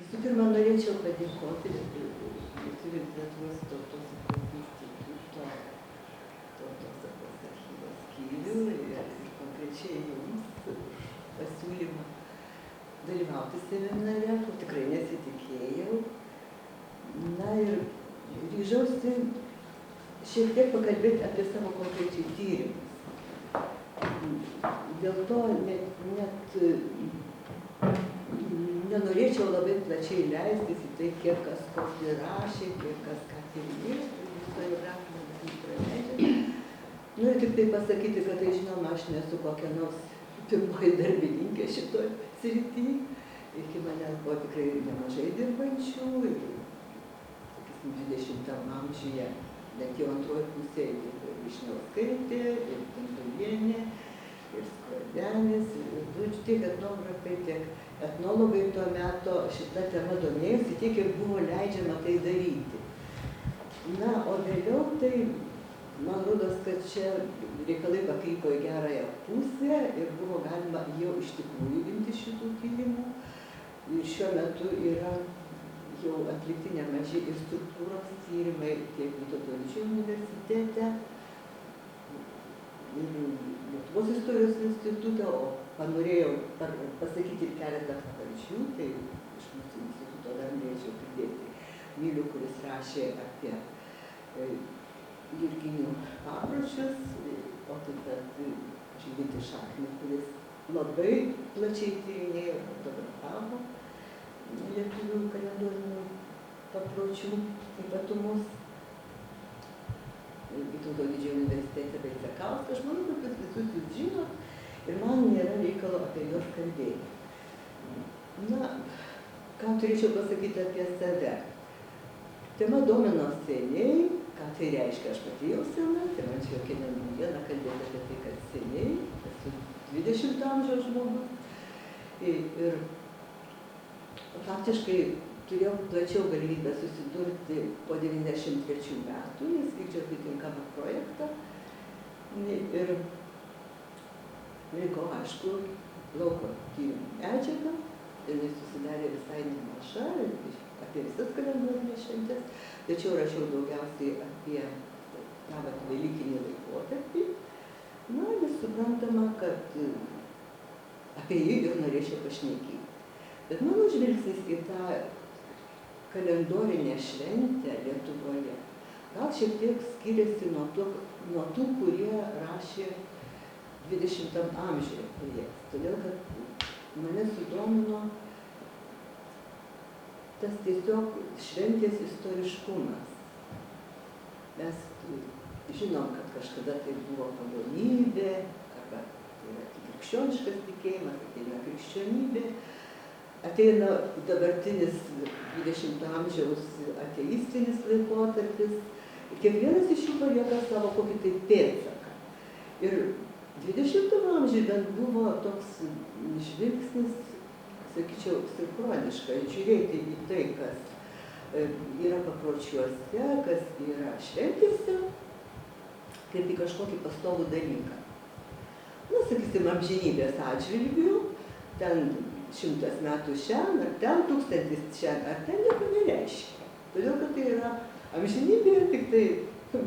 Visų pirma, norėčiau padėkoti Lietuvos tautos instituto tautosakos archyvo skyrių ir konkrečiai jums už pasiūlymą dalyvauti seminare, kur tikrai nesitikėjau. Na ir ryžausi šiek tiek pakalbėti apie savo konkrečiai tyrimus. Dėl to net nenorėčiau labai plačiai leistis į tai, kiek kas kokį rašė, kiek kas ką tyrinėjo, istoriografinę praleidžia. Noriu tik tai pasakyti, kad tai žinoma, aš nesu kokia nors pirmoji darbininkė šitoj srity. Iki manęs buvo tikrai nemažai dirbančių ir, sakysim, 20 amžiuje, net jau antroji pusė, ir Vyšniauskaitė, ir Tantulienė, ir Skvardenis, ir tiek etnografai, tiek etnologai tuo metu šitą temą domėjosi, tiek ir buvo leidžiama tai daryti. Na, o vėliau tai, man rodos, kad čia reikalai pakrypo į gerąją pusę ir buvo galima jau iš tikrųjų imti šitų tyrimų. Ir šiuo metu yra jau atlikti nemaži ir struktūros tyrimai tiek Vytauto Didžiojo universitete, ir Lietuvos istorijos institutą, o panorėjau pasakyti keletą pavardžių, tai iš mūsų instituto dar norėčiau pridėti Milių, kuris rašė apie jurginių papročius, o taip pat Žygintį Šaknį, kuris labai plačiai tyrinėjo ir fotografavo lietuvių kalendorinių papročių ypatumus. Vytauto Didžiojo universitete Vaicekauskas, aš manau, kad visus jūs žinot ir man nėra reikalo apie juos kalbėti. Na, ką turėčiau pasakyti apie save? Tema domino seniai, ką tai reiškia, aš pati jau sena, tai man čia jokia naujiena kalbėti apie tai, kad seniai, esu 20 amžiaus žmogus ir faktiškai turėjau plačiau galimybę susidurti po 93 metų, nes vykdžiau atitinkamą projektą ir liko, aišku, lauko tyrimų medžiaga ir jis susidarė visai nemaža apie visas kalendorinės šventes, tačiau rašiau daugiausiai apie tą velykinį laikotarpį. Na, vis suprantama, kad apie jį ir norėčiau pašnekėti. Bet mano žvilgsnis į tą kalendorinę šventę Lietuvoje gal šiek tiek skiriasi nuo tų, kurie rašė 20 amžiuje projektą. Todėl, kad mane sudomino tas tiesiog šventės istoriškumas. Mes žinom, kad kažkada tai buvo pagonybė, arba tai yra krikščioniškas tikėjimas, ateina krikščionybė, ateina dabartinis 20 amžiaus ateistinis laikotarpis. Kiekvienas iš jų palieka savo kokį tai pėdsaką. Ir 20 amžiuje bent buvo toks žvilgsnis, sakyčiau, sinchroniškas, žiūrėti į tai, kas yra papročiuose, kas yra šventėse, kaip į kažkokį pastovų dalyką. Na, sakysim, amžinybės atžvilgių, ten 100 metų šiandien, ar ten 1000 šiandien, ar ten nieko nereiškia. Todėl, kad tai yra amžinybė, tik tai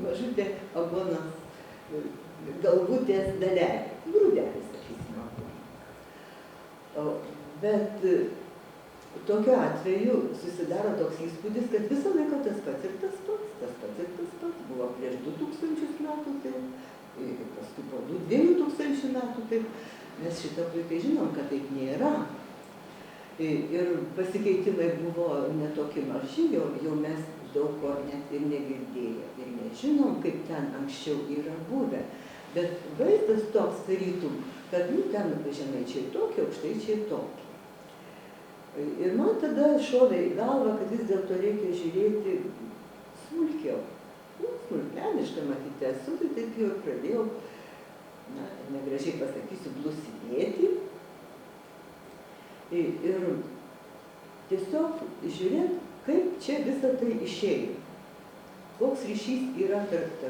mažutė aguonos galvutės dalelė, grūdelis, sakysime, aguonos. Bet tokiu atveju susidaro toks įspūdis, kad visą laiką tas pats ir tas pats, buvo prieš 2000 metų, tai paskui po 2000 metų, tai mes šitą puikiai žinom, kad taip nėra. Ir pasikeitimai buvo netokie maži, jau mes daug ko net ir negirdėjo ir nežinom, kaip ten anksčiau yra buvę. Bet vaizdas toks tarytum, kad ten žemaičiai tokie, aukštaičiai tokie. Ir man tada šovė į galvą, kad vis dėlto reikia žiūrėti smulkiau. Smulkmeniškai matyti esu, tai taip jau ir pradėjau, na, negražiai pasakysiu, blusinėti. Ir tiesiog žiūrėt, kaip čia visą tai išėjo. Koks ryšys yra tarp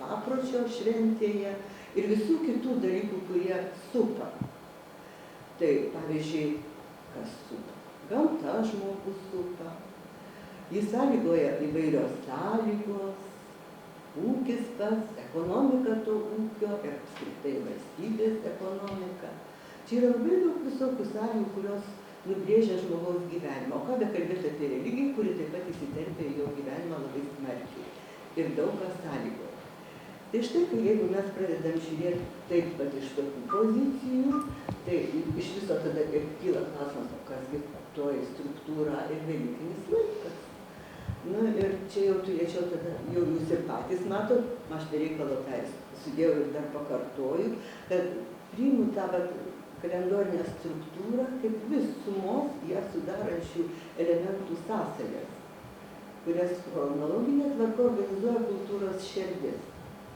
papročio šventėje ir visų kitų dalykų, kurie supa. Tai, pavyzdžiui, kas supa? Gamta aplinka žmogus supa. Jį sąlygoja įvairios sąlygos, ūkis pats, ekonomika to ūkio ir apskritai valstybės ekonomika. Čia yra labai daug visokių sąlygų, kurios nubrėžia žmogaus gyvenimą. O ką bekalbėti apie religiją, kuri taip pat įsiterpia į jo gyvenimą labai smarkiai ir daug ką sąlygoja. Tai štai, jeigu mes pradedam žiūrėti taip pat iš tokių pozicijų, tai iš viso tada ir kyla klausimas, o kasgi toji struktūra ir velykinis laikas. Na ir čia jau turėčiau tada, jau jūs ir patys matot, aš bereikalo tą sudėjau ir dar pakartoju, kad priimu tą kalendorinę struktūrą kaip visumos ją sudarančių elementų sąsajas, kurias chronologinė tvarka organizuoja kultūros šerdis,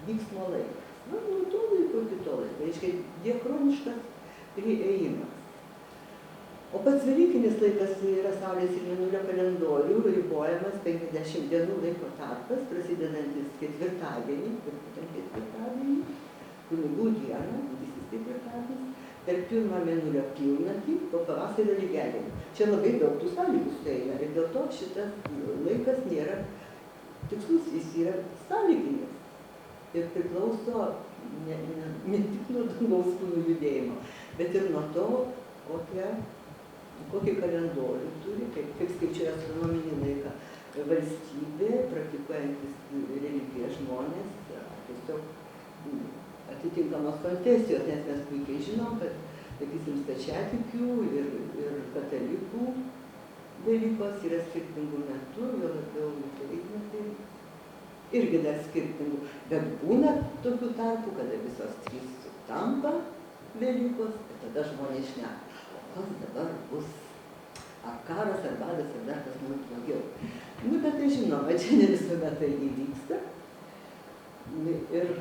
vyksmo laikas. Na, nuo to laiko iki to laiko, reiškia diachroniškas priėjimas. O pats velykinis laikas yra Saulės ir Mėnulio kalendorių ribojamas 50 dienų laiko tarpas, prasidedantis ketvirtadienį, ir būtent ketvirtadienį, kunigų dieną, didysis ketvirtadienis, per pirmą Mėnulio pilnatį, po pavasario lygiadienį. Čia labai daug tų sąlygų sueina ir dėl to šitas laikas nėra tikslus, jis yra sąlyginis ir priklauso ne tik nuo dangaus kūnų judėjimo, bet ir nuo to, kokį kalendorių turi, kaip skaičiuoja astronominį laiką valstybė, praktikuojantis religiją žmonės, tiesiog atitinkamos konfesijos, nes mes puikiai žinom, kad, sakysim, stačiatikių ir katalikų Velykos yra skirtingų metų, jo labiau liturginiai irgi dar skirtingų, bet būna tokių tarpų, kada visos trys sutampa Velykos, ir tada žmonės šneka, o kas dabar bus, ar karas, ar badas, ar dar kas nors blogiau. Nu, bet tai žinoma, čia ne visuomet tai įvyksta. Ir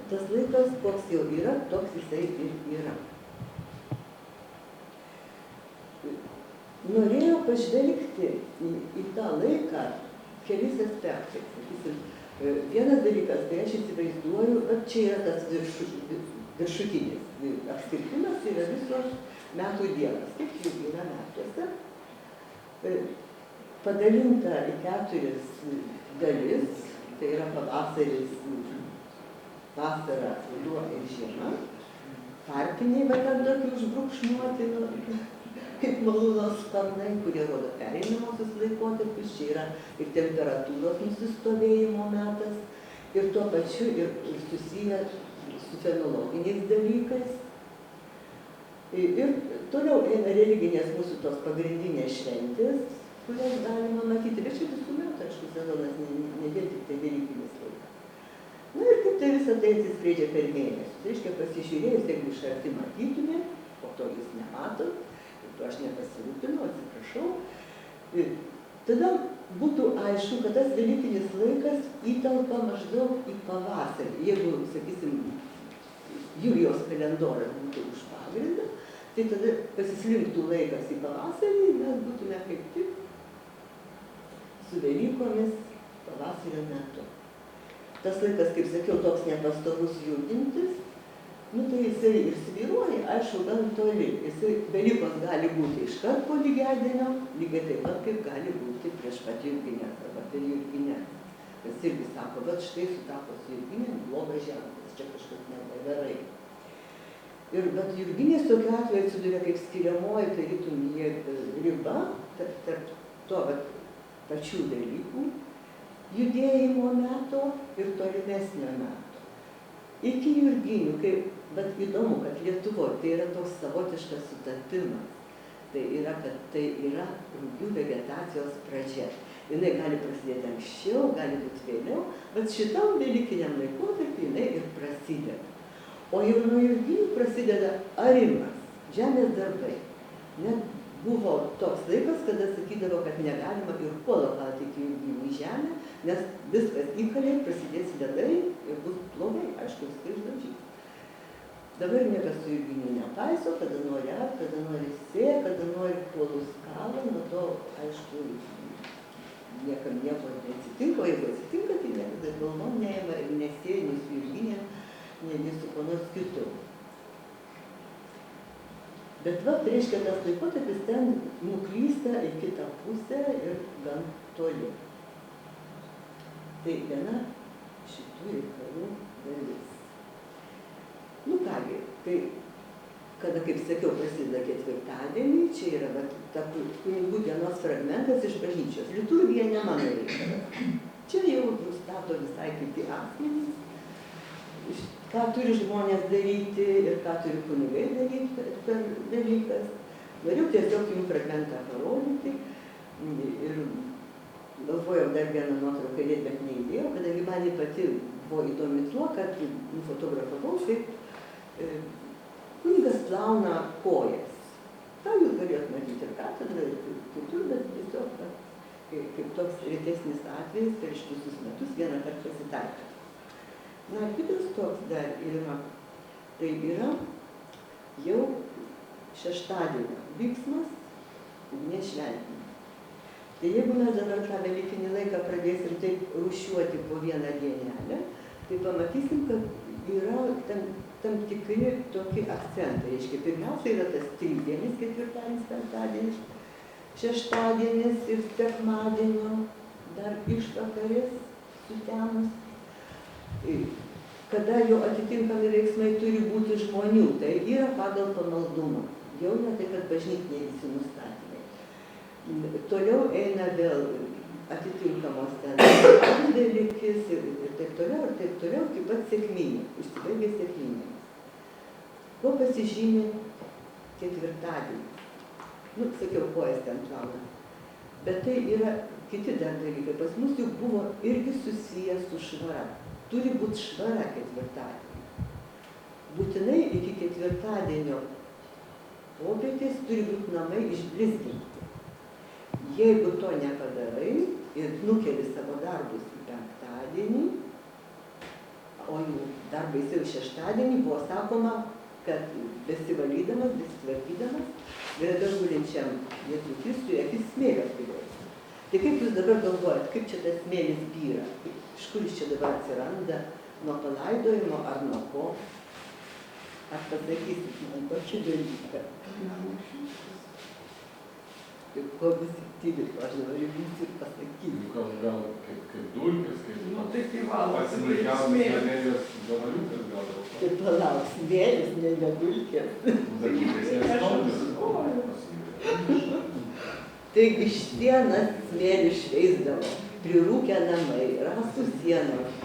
tas laikas, koks jau yra, toks jisai ir yra. Norėjau pažvelgti į tą laiką keliais aspektais. Sakysim, vienas dalykas, tai aš įsivaizduoju, kad čia yra tas viršutinis apskritimas, tai yra visos metų dienas, kaip jų yra metuose, padalinta į 4 dalis, tai yra pavasaris, vasara, ruduo ir žiema, tarpiniai ten tokie užbrukšnuoti, kaip malūnos sparnai, kurie rodo pereinamosius laikotarpius, čia yra ir temperatūros nusistovėjimo metas, ir tuo pačiu ir susiję su fenologiniais dalykais. Ir toliau eina religinės mūsų tos pagrindinės šventės, kurias galima matyti, bet čia visų metų, aišku, sezonas ne vien tik tai velykinis laikas. Na ir kaip tai visą tai atsiskleidžia per mėnesius. Tai reiškia, pasižiūrėjus, jeigu iš arti matytume, po to jūs nematot, ir to aš nepasirūpinau, atsiprašau, tada būtų aišku, kad tas velykinis laikas įtelpa maždaug į pavasarį. Jeigu, sakysim, Julijos kalendorius būtų už pagrindą, tai tada pasislinktų laikas į pavasarį ir mes būtume kaip tik su Velykomis pavasario metu. Tas laikas, kaip sakiau, toks nepastovus judintis, nu tai jisai ir svyruoja, aišku, gan toli. Jisai Velykos gali būti iškart po lygiadienio, lygiai taip pat, kaip gali būti prieš pat Jurginės arba per Jurginės. Kas irgi sako, bet štai sutapo su Jurginėm, blogas ženklas, čia kažkas nebegerai. Bet Jurginės tokiu atveju atsiduria kaip skiriamoji, tai rytum riba tarp to pačių dalykų, judėjimo meto ir tolimesnio meto. Iki Jurginių, bet įdomu, kad Lietuvoje tai yra toks savotiškas sutapimas. Tai yra, kad tai yra rugių vegetacijos pradžia. Jinai gali prasidėti anksčiau, gali būti vėliau, bet šitam velykiniam laikotarpiu jinai ir prasideda. O jau nuo Jurginių prasideda arimas, žemės darbai. Net buvo toks laikas, kada sakydavo, kad negalima ir kuolą kalti iki Jurginių į žemę, nes viskas įkalė, prasidės ledai ir bus blogai, aišku, viską išdaužys. Dabar niekas su Jurginiu nepaiso, kada nori ar, kada nori sė, kada nori kuolus kalą, nuo to, aišku, niekam nieko neatsitinka, o jeigu atsitinka, tai niekada galvom neima ir nesėja, nei su Jurginėm, nei su kuo nors kitu. Bet va, reiškia, tas laikotarpis ten nuklysta į kitą pusę ir gan toli. Tai viena šitų reikalų dalis. Nu kągi, tai kada, kaip sakiau, prasideda ketvirtadienį, čia yra ta kunigų dienos fragmentas iš bažnyčios. Liturgija ne mano reikalas. Čia jau nustato visai kiti asmenys, ką turi žmonės daryti ir ką turi kunigai daryti per dalykas. Norėjau tiesiog jums fragmentą parodyti ir galvojau dar vieną nuotrauką dėti, bet neįdėjau, kadangi man ji pati buvo įdomi tuo, kad nufotografavau, kaip kunigas plauna kojas. Ką jūs galėjot matyti ir katedrą, ir kitur, bet tiesiog kaip toks retesnis atvejis per ištisus metus vieną kartą pasitaikė. Na, kitas toks dar yra, tai yra jau šeštadienio vyksmas ugnies šventinimas. Tai jeigu mes dabar tą velykinį laiką pradėsim taip rūšiuoti po vieną dienelę, tai pamatysim, kad yra tam tikri tokie akcentai. Reiškia, pirmiausia yra tas tridienis, ketvirtadienis, penktadienis, šeštadienis ir sekmadienio dar išvakarės sutemus. Kada jau atitinkami veiksmai turi būti žmonių, tai yra pagal pamaldumą. Jau ne tai, kad bažnytiniai visi nustatymai. Toliau eina vėl atitinkamos ten dalykis ir taip toliau, iki pat sekminių, užsibaigė sekminėmis. Kuo pasižymi ketvirtadienis? Nu, sakiau, kojas ten plauna. Bet tai yra kiti dar dalykai. Pas mus jau buvo irgi susijęs su švara. Turi būti švara ketvirtadienį. Būtinai iki ketvirtadienio popietės turi būti namai išblizginti. Jeigu to nepadarai ir nukeli savo darbus į penktadienį, o jų darbai jau šeštadienį, buvo sakoma, kad besivalydamas, besitvarkydamas, greta gulinčiam Jėzui Kristui akis smėlio privers. Tai kaip jūs dabar galvojat, kaip čia tas smėlis byra? Iš kur jis čia dabar atsiranda? Nuo palaidojimo ar nuo ko? Ar pasakysit man kokį dalyką? Tai kuo bus įtybėt, aš dabar jums ir pasakyti. Gal kaip dulkės, kaip Pasilikiamas smėlės gabaliukas gal. Tai palauk, smėlis, ne dulkės. Taigi sienas smėlį šveisdavo, prirūkę namai, rastų sienos,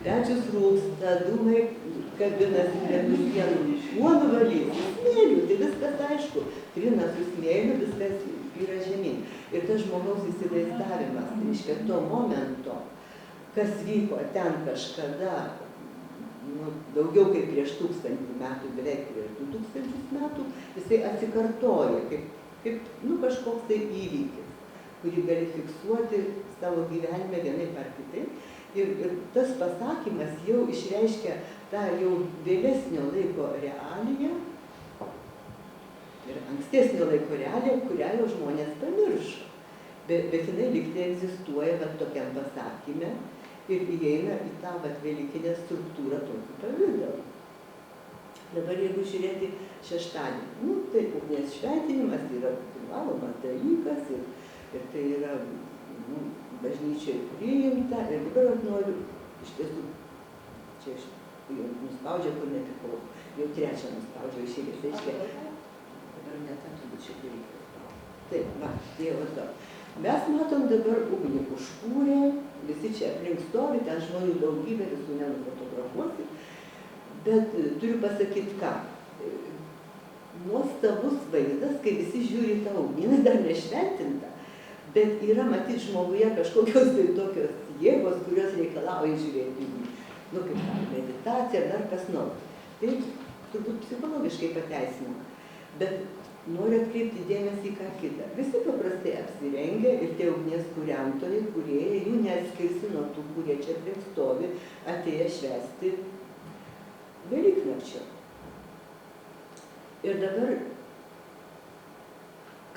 pečius rūksta, dūmai kabinasi prie tų sienų. Kuo nuvalyti? Smėliu, tai viskas aišku. Trina su smėliu, viskas yra žemyn. Ir tas žmogaus įsivaizdavimas, reiškia, to momento, kas vyko ten kažkada, daugiau kaip prieš 1000 metų, beveik prieš 2000 metų, jisai atsikartoja kaip kažkoks tai įvykis, kurį gali fiksuoti savo gyvenime vienaip ar kitaip. Ir tas pasakymas jau išreiškia tą jau vėlesnio laiko realiją ir ankstesnio laiko realiją, kurią jau žmonės pamiršo. Bet jinai lygtai egzistuoja tokiam pasakyme ir įeina į tą velykinę struktūrą tokiu pavidalu. Dabar jeigu žiūrėti šeštadienį, tai ugnies šventinimas yra privalomas dalykas ir tai yra bažnyčiai priimta. Ir dabar aš noriu, iš tiesų, čia aš jau nuspaudžiau, kur nepriklauso, jau trečią nuspaudžiau išėlės, tai reiškia, dabar netą turbūt šiek tiek reikia spaudyti. Taip, Dievas daug. Mes matom dabar ugnį užkūrė, visi čia aplink stovi, ten žmonių daugybė, visų nenufotografuosi, bet turiu pasakyti ką. Nuostabus vaizdas, kai visi žiūri tą ugnį, dar nešventinta, bet yra matyti žmoguje kažkokios tai tokios jėgos, kurios reikalauja žiūrėti į jį. Kaip meditacija, dar kas nors. Tai turbūt psichologiškai pateisinama. Bet noriu atkreipti dėmesį į ką kitą. Visi paprastai apsirengia ir tie ugnies kūrentojai, kurie jų neatskirsi nuo tų, kurie čia aplink stovi, atėję švęsti Velyknakčio. Ir dabar,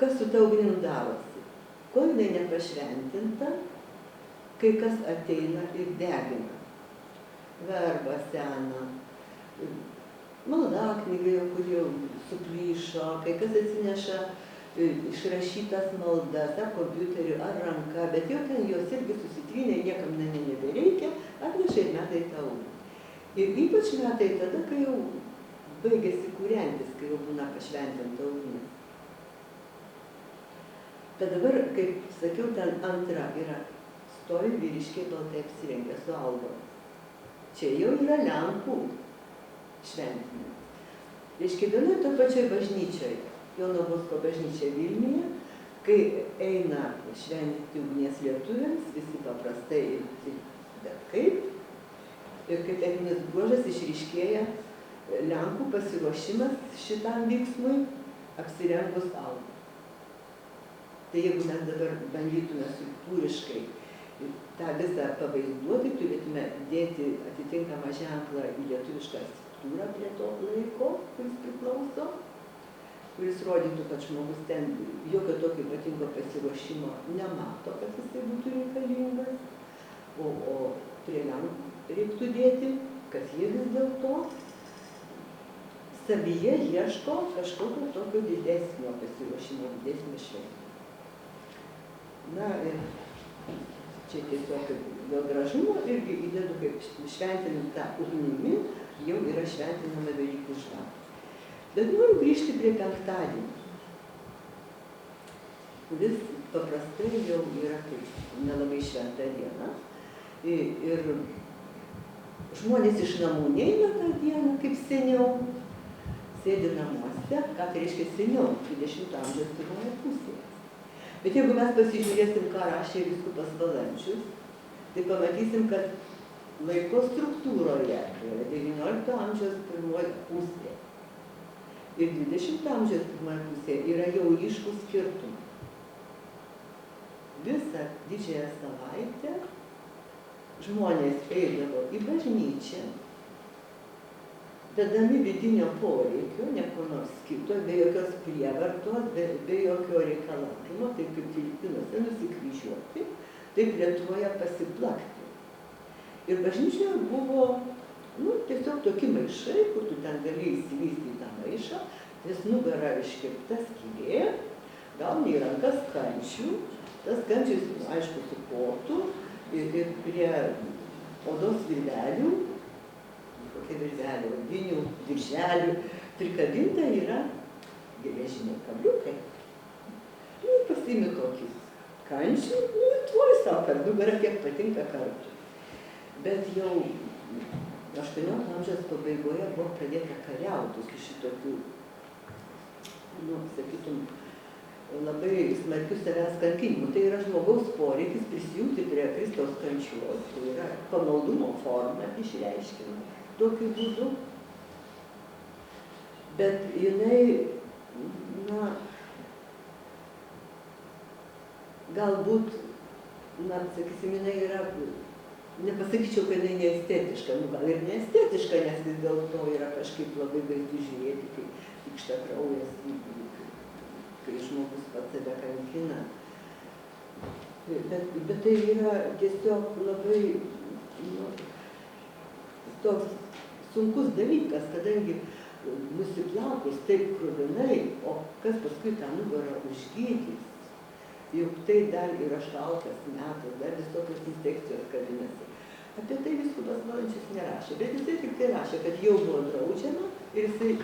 kas su ta ugnim darosi? Kol jinai nepašventinta, kai kas ateina ir degina. Verbą seną, maldaknygai, kur jau suplyšo, kai kas atsineša išrašytas maldas, ar kompiuteriu, ar ranka, bet jau ten jos irgi susitrynė, niekam nebereikia, atneša ir metai tą ugnį. Ir ypač metai tada, kai jau baigėsi kūrentis, kai jau būna pašventinta ugnis. Bet dabar, kaip sakiau, ten antra yra stovi vyriškiai baltai apsirengę su algomis. Čia jau yra Lenkų šventinimas. Reiškia, vienoje to pačioje bažnyčioje, Jono Bosko bažnyčia Vilniuje, kai eina šventyti ugnies lietuviams, visi paprastai ir bet kaip, ir kaip etninis bruožas išryškėja Lenkų pasiruošimas šitam vyksmui apsirengus algą. Tai jeigu mes dabar bandytume struktūriškai tą visą pavaizduoti, turėtume dėti atitinkamą ženklą į lietuvišką struktūrą prie to laiko, kuris priklauso, kuris rodytų, kad žmogus ten jokio tokio ypatingo pasiruošimo nemato, kad jisai būtų reikalingas, o prie Lenkų reiktų dėti, kad jie vis dėlto savyje ieško kažkokio tokio didesnio pasiruošimo, didesnio šventimo. Na ir čia tiesiog dėl gražumo irgi įdedu, kaip šventinta ugnimi, jau yra šventinama Velykų žvakė. Bet noriu grįžti prie penktadienio, kuris paprastai jau yra kaip nelabai šventa diena. Ir žmonės iš namų neina tą dieną, kaip seniau, sėdi namuose, ką tai reiškia seniau, 20 amžiaus pirmoje pusėje. Bet jeigu mes pasižiūrėsim, ką rašė vyskupas Valančius, tai pamatysim, kad laiko struktūroje, tai yra 19 amžiaus pirmoje pusėje ir 20 amžiaus pirmoje pusėje yra jau ryškūs skirtumai. Visą didžiąją savaitę žmonės eidavo į bažnyčią, vedami vidinio poreikio, ne ko nors kito, be jokios prievartos, be jokio reikalavimo, taip kaip Filipinuose nusikryžiuoti, taip Lietuvoje pasiplakti. Ir bažnyčioje buvo tiesiog tokie maišai, kur tu ten gali įsivysti į tą maišą, ties nugara iškirpta skylė, gauni į rankas kančių, tas kančius, aišku, su potu ir prie odos virvelių, kokie virvelių, odinių, dirželių, prikabinta yra geležiniai kabliukai. Ir pasiimi tokį kančių, tvoj savo per nugarą, kiek patinka kartų. Bet jau 18 amžiaus pabaigoje buvo pradėta kariauti su šitokių, sakytum, labai smarkių savęs kankinimų. Tai yra žmogaus poreikis prisijungti prie Kristaus kančios, tai yra pamaldumo forma išreiškima tokiu būdu. Bet jinai, galbūt, sakysim, jinai yra, nepasakyčiau, kad jinai neestetiška, gal ir neestetiška, nes vis dėlto yra kažkaip labai baisu žiūrėti, kai tikšta kraujas, kai žmogus pats save kankina. Bet tai yra tiesiog labai toks sunkus dalykas, kadangi nusiplakus taip kruvinai, o kas paskui tą nugarą užgydys, juk tai dar yra šaltas metas, dar visokios infekcijos kabinasi. Apie tai vyskupas Valančius nerašė, bet jisai tik tai rašė, kad jau buvo draudžiama ir jisai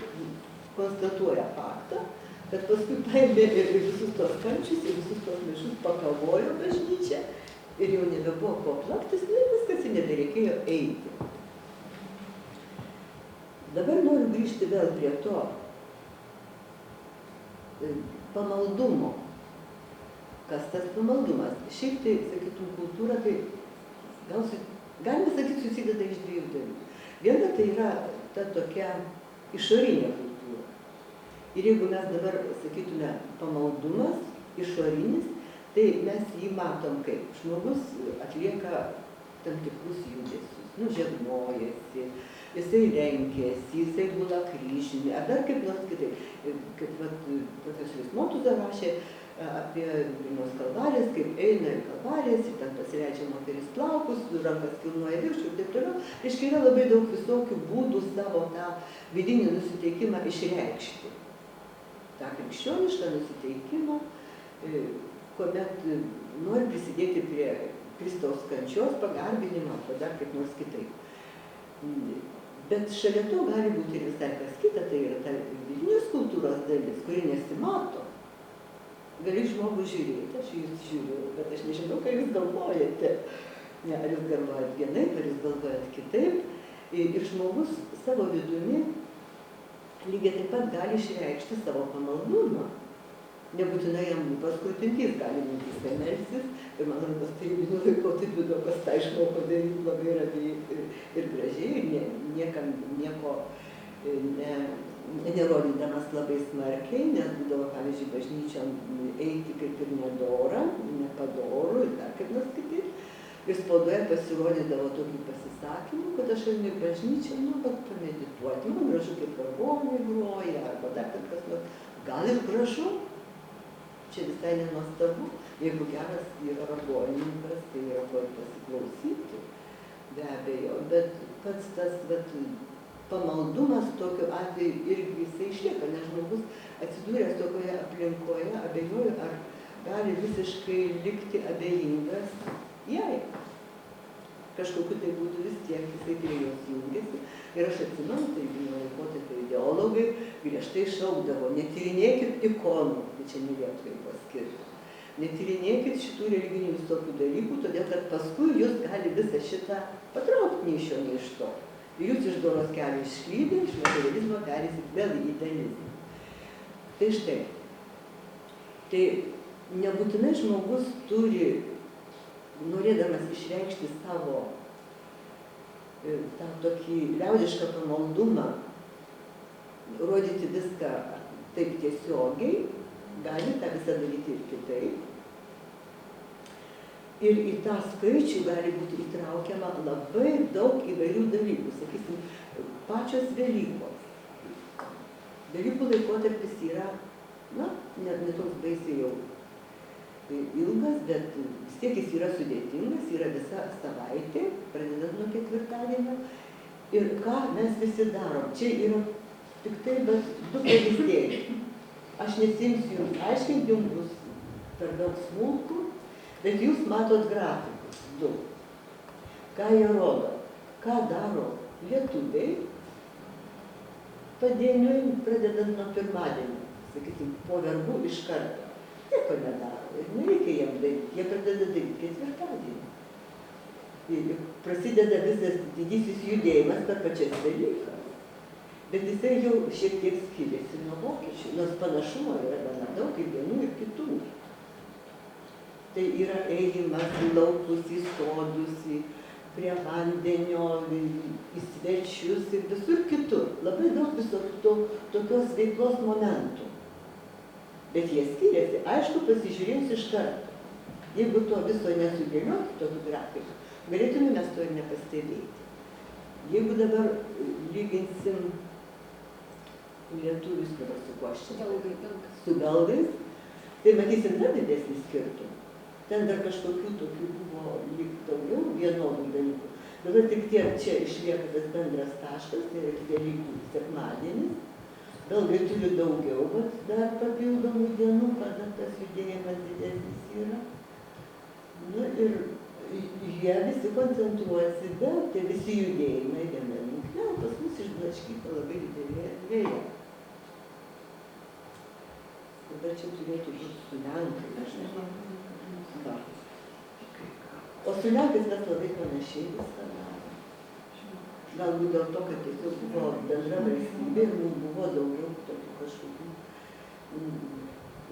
konstatuoja faktą, kad paskui paėmė ir visus tos kančius, ir visus tos maišus pakavojo bažnyčią ir jau nebebuvo ko plaktis, viskas ir nebereikėjo eiti. Dabar noriu grįžti vėl prie to pamaldumo. Kas tas pamaldumas? Šiaip tai, sakytum, kultūra, tai galime sakyti, susideda iš dviejų dalių. Viena tai yra ta tokia išorinė kultūra. Ir jeigu mes dabar sakytume pamaldumas, išorinis, tai mes jį matom kaip žmogus atlieka tam tikrus judesius, žegnojasi, jisai lenkėsi, jisai gula kryžinį, ar dar kaip nors kitaip. Kaip profesorius Motuzas rašė, apie Vilniaus kalvarijas, kaip eina į kalvarijas, ir ten pasileidžia moteris plaukus, rankas kilnoja viršų ir taip toliau. Reiškia, yra labai daug visokių būdų savo tą vidinį nusiteikimą išreikšti. tą krikščionišką nusiteikimą, kuomet nori prisidėti prie Kristaus kančios pagarbinimo arba dar kaip nors kitaip. Bet šalia to gali būti ir visai kas kita, tai yra ta vidinės kultūros dalis, kuri nesimato. Gali žmogų žiūrėti, aš jūs žiūriu, bet aš nežinau, ką jūs galvojate. Ne, ar jūs galvojat vienaip, ar jūs galvojat kitaip. Ir žmogus savo vidumi lygiai taip pat gali išreikšti savo pamaldumą. Nebūtinai jam paskrutintys gali mintyse melsis. Ir man rodos, tarybiniu laikotarpiu daug kas tą išmoko daryti labai ramiai ir gražiai, ir niekam nieko nerodydamas labai smarkiai, nes būdavo, pavyzdžiui, bažnyčion eiti kaip ir nedora, nepadoru ir dar kaip nors kitaip. Ir spaudoje pasirodydavo tokių pasisakymų, kad aš einu į bažnyčią, bet pamedituoti. Man gražu, kaip vargonai groja, arba dar kas nors. Gal ir gražu. Čia visai nenuostabu. Jeigu geras yra vargonininkas, tai yra ko ir pasiklausyti. Be abejo, bet pats tas pamaldumas tokiu atveju irgi jisai išlieka, nes žmogus atsidūręs tokioje aplinkoje abejoju, ar gali visiškai likti abejingas jai. Kažkokiu tai būdu vis tiek jisai prie jos jungiasi. Ir aš atsimenu, tai laikotarpio ideologai griežtai šaukdavo, netyrinėkit ikonų, tai čia ne Lietuvai paskirti. Netyrinėkit šitų religinių visokių dalykų, todėl kad paskui jūs gali visą šitą patraukti nei iš šio, nei iš to. Ir jūs iš doros kelio išklydę, iš materializmo perėsit vėl į idealizmą. Tai štai. Tai nebūtinai žmogus turi, norėdamas išreikšti savo tą tokį liaudišką pamaldumą, rodyti viską taip tiesiogiai, gali tą visą daryti ir kitaip. Ir į tą skaičių gali būti įtraukiama labai daug įvairių dalykų. Sakysim, pačios Velykos. Velykų laikotarpis yra, ne toks baisiai jau ilgas, bet vis tiek jis yra sudėtingas, yra visa savaitė, pradedant nuo ketvirtadienio. Ir ką mes visi darom? Čia yra tik tai, bet du pavyzdėliai. Aš nesimsiu jums aiškinti, jums bus per daug smulkų, bet jūs matot grafikus, du. Ką jie rodo? Ką daro lietuviai padieniui, pradedant nuo pirmadienio, sakysim, po verbų iš karto. Nieko nedaro. Ir nereikia jiem daryti. Jie pradeda daryti ketvirtadienį. Ir prasideda visas didysis judėjimas per pačias Velykas. Bet jisai jau šiek tiek skiriasi nuo vokiečių, nors panašumo yra gana daug ir vienų ir kitų. Tai yra ėjimas į laukus, į sodus, prie vandenio, į svečius ir visur kitur. Labai daug visokių tokios veiklos momentų. Bet jie skiriasi, aišku, pasižiūrėjus iš karto. Jeigu to viso nesudėlioti, tokių grafikų, galėtume mes to ir nepastebėti. Jeigu dabar lyginsim lietuvius, su kuo aš čia, su belgais, tai matysim dar didesnį skirtumą. Ten dar kažkokių tokių buvo lyg daugiau vienodų dalykų. Dabar tik tiek čia išlieka tas bendras taškas, tai yra Velykų sekmadienis. Belgai turi daugiau, bet dar papildomų dienų, kada tas judėjimas didesnis yra. Ir jie visi koncentruojasi, bet tie visi judėjimai viena linkme, o pas mus išblaškyta labai didelė erdvėje. Dabar čia turėtų būti su Lenkai, aš nežinau. O su Lenkais mes labai panašiai viską darome. Galbūt dėl to, kad tiesiog buvo bendra valstybė ir mums buvo daugiau tokių kažkokių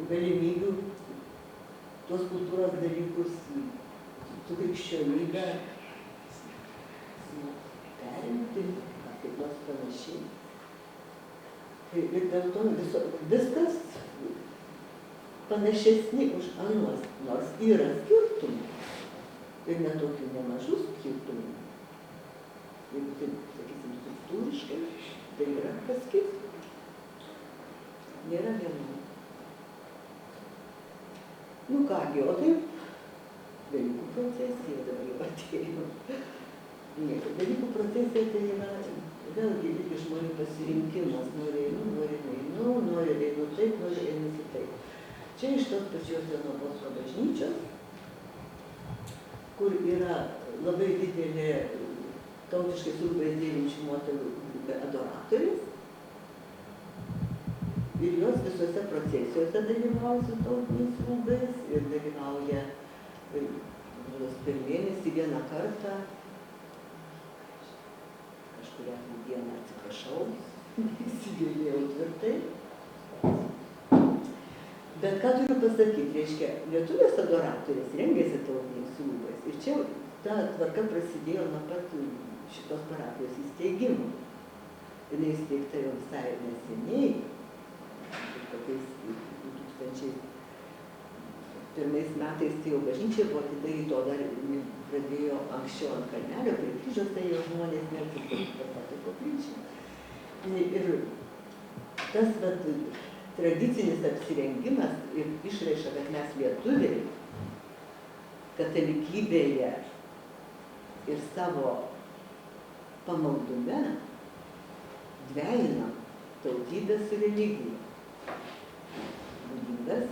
galimybių tos kultūros dalykus su krikščionybė perimti, kaip nors panašiai. Ir dėl to viskas panašesni už anuos, nors yra skirtumų ir netokių nemažų skirtumų. Jeigu taip, sakysim, struktūriškai, tai yra kas kita. Nėra vienų. Nu kągi, o taip, Velykų procesija dabar jau atėjo. Velykų procesija tai yra vėlgi irgi žmonių pasirinkimas, nori einu, nori neinu, nori einu taip, nori einu taip. Čia iš tos pačios Jono Bosko bažnyčios, kur yra labai didelė tautiškai rūbais dėvinčių moterų grupė adoratorės. Ir jos visose procesijose dalyvauja su tautiniais rūbais ir dalyvauja per mėnesį vieną kartą, kažkurią dieną atsiprašau, įsigirdėjau tvirtai. Bet ką turiu pasakyti, reiškia, lietuvės adoratorės rengėsi tautiniais rūbais. Ir čia ta tvarka prasidėjo nuo pat šitos parapijos įsteigimo. Jinai įsteigta jau visai neseniai, kokiais 2001 metais tai jau bažnyčiai buvo atidaryta, o dar pradėjo anksčiau ant kalnelio, prie kryžiaus tai jau žmonės melstis pasakė koplyčią. Ir tas tradicinis apsirengimas ir išraiška, kad mes lietuviai katalikybėje ir savo pamaldume dvejinam tautybę su religija. Būdingas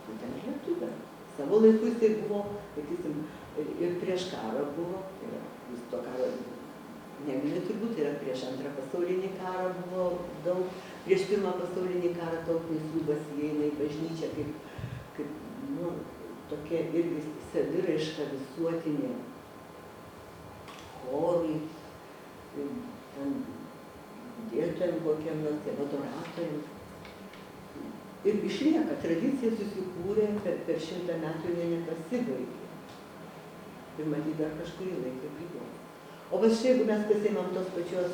būtent lietuviam. Savo laiku jisai buvo, sakysim, ir prieš karą buvo, vis to karo nemini turbūt, yra prieš antrą pasaulinį karą buvo daug, prieš pirmą pasaulinį karą tautinis rūbas įeina į bažnyčią kaip tokia irgi saviraiška visuotinė chorui, dėtojam kokiam nors, adoratoriam. Ir išlieka, tradicija susikūrė per 100 metų ir nepasibaigė. Ir matyt, dar kažkurį laiką gyvo. O va štai, jeigu mes pasiimam tos pačios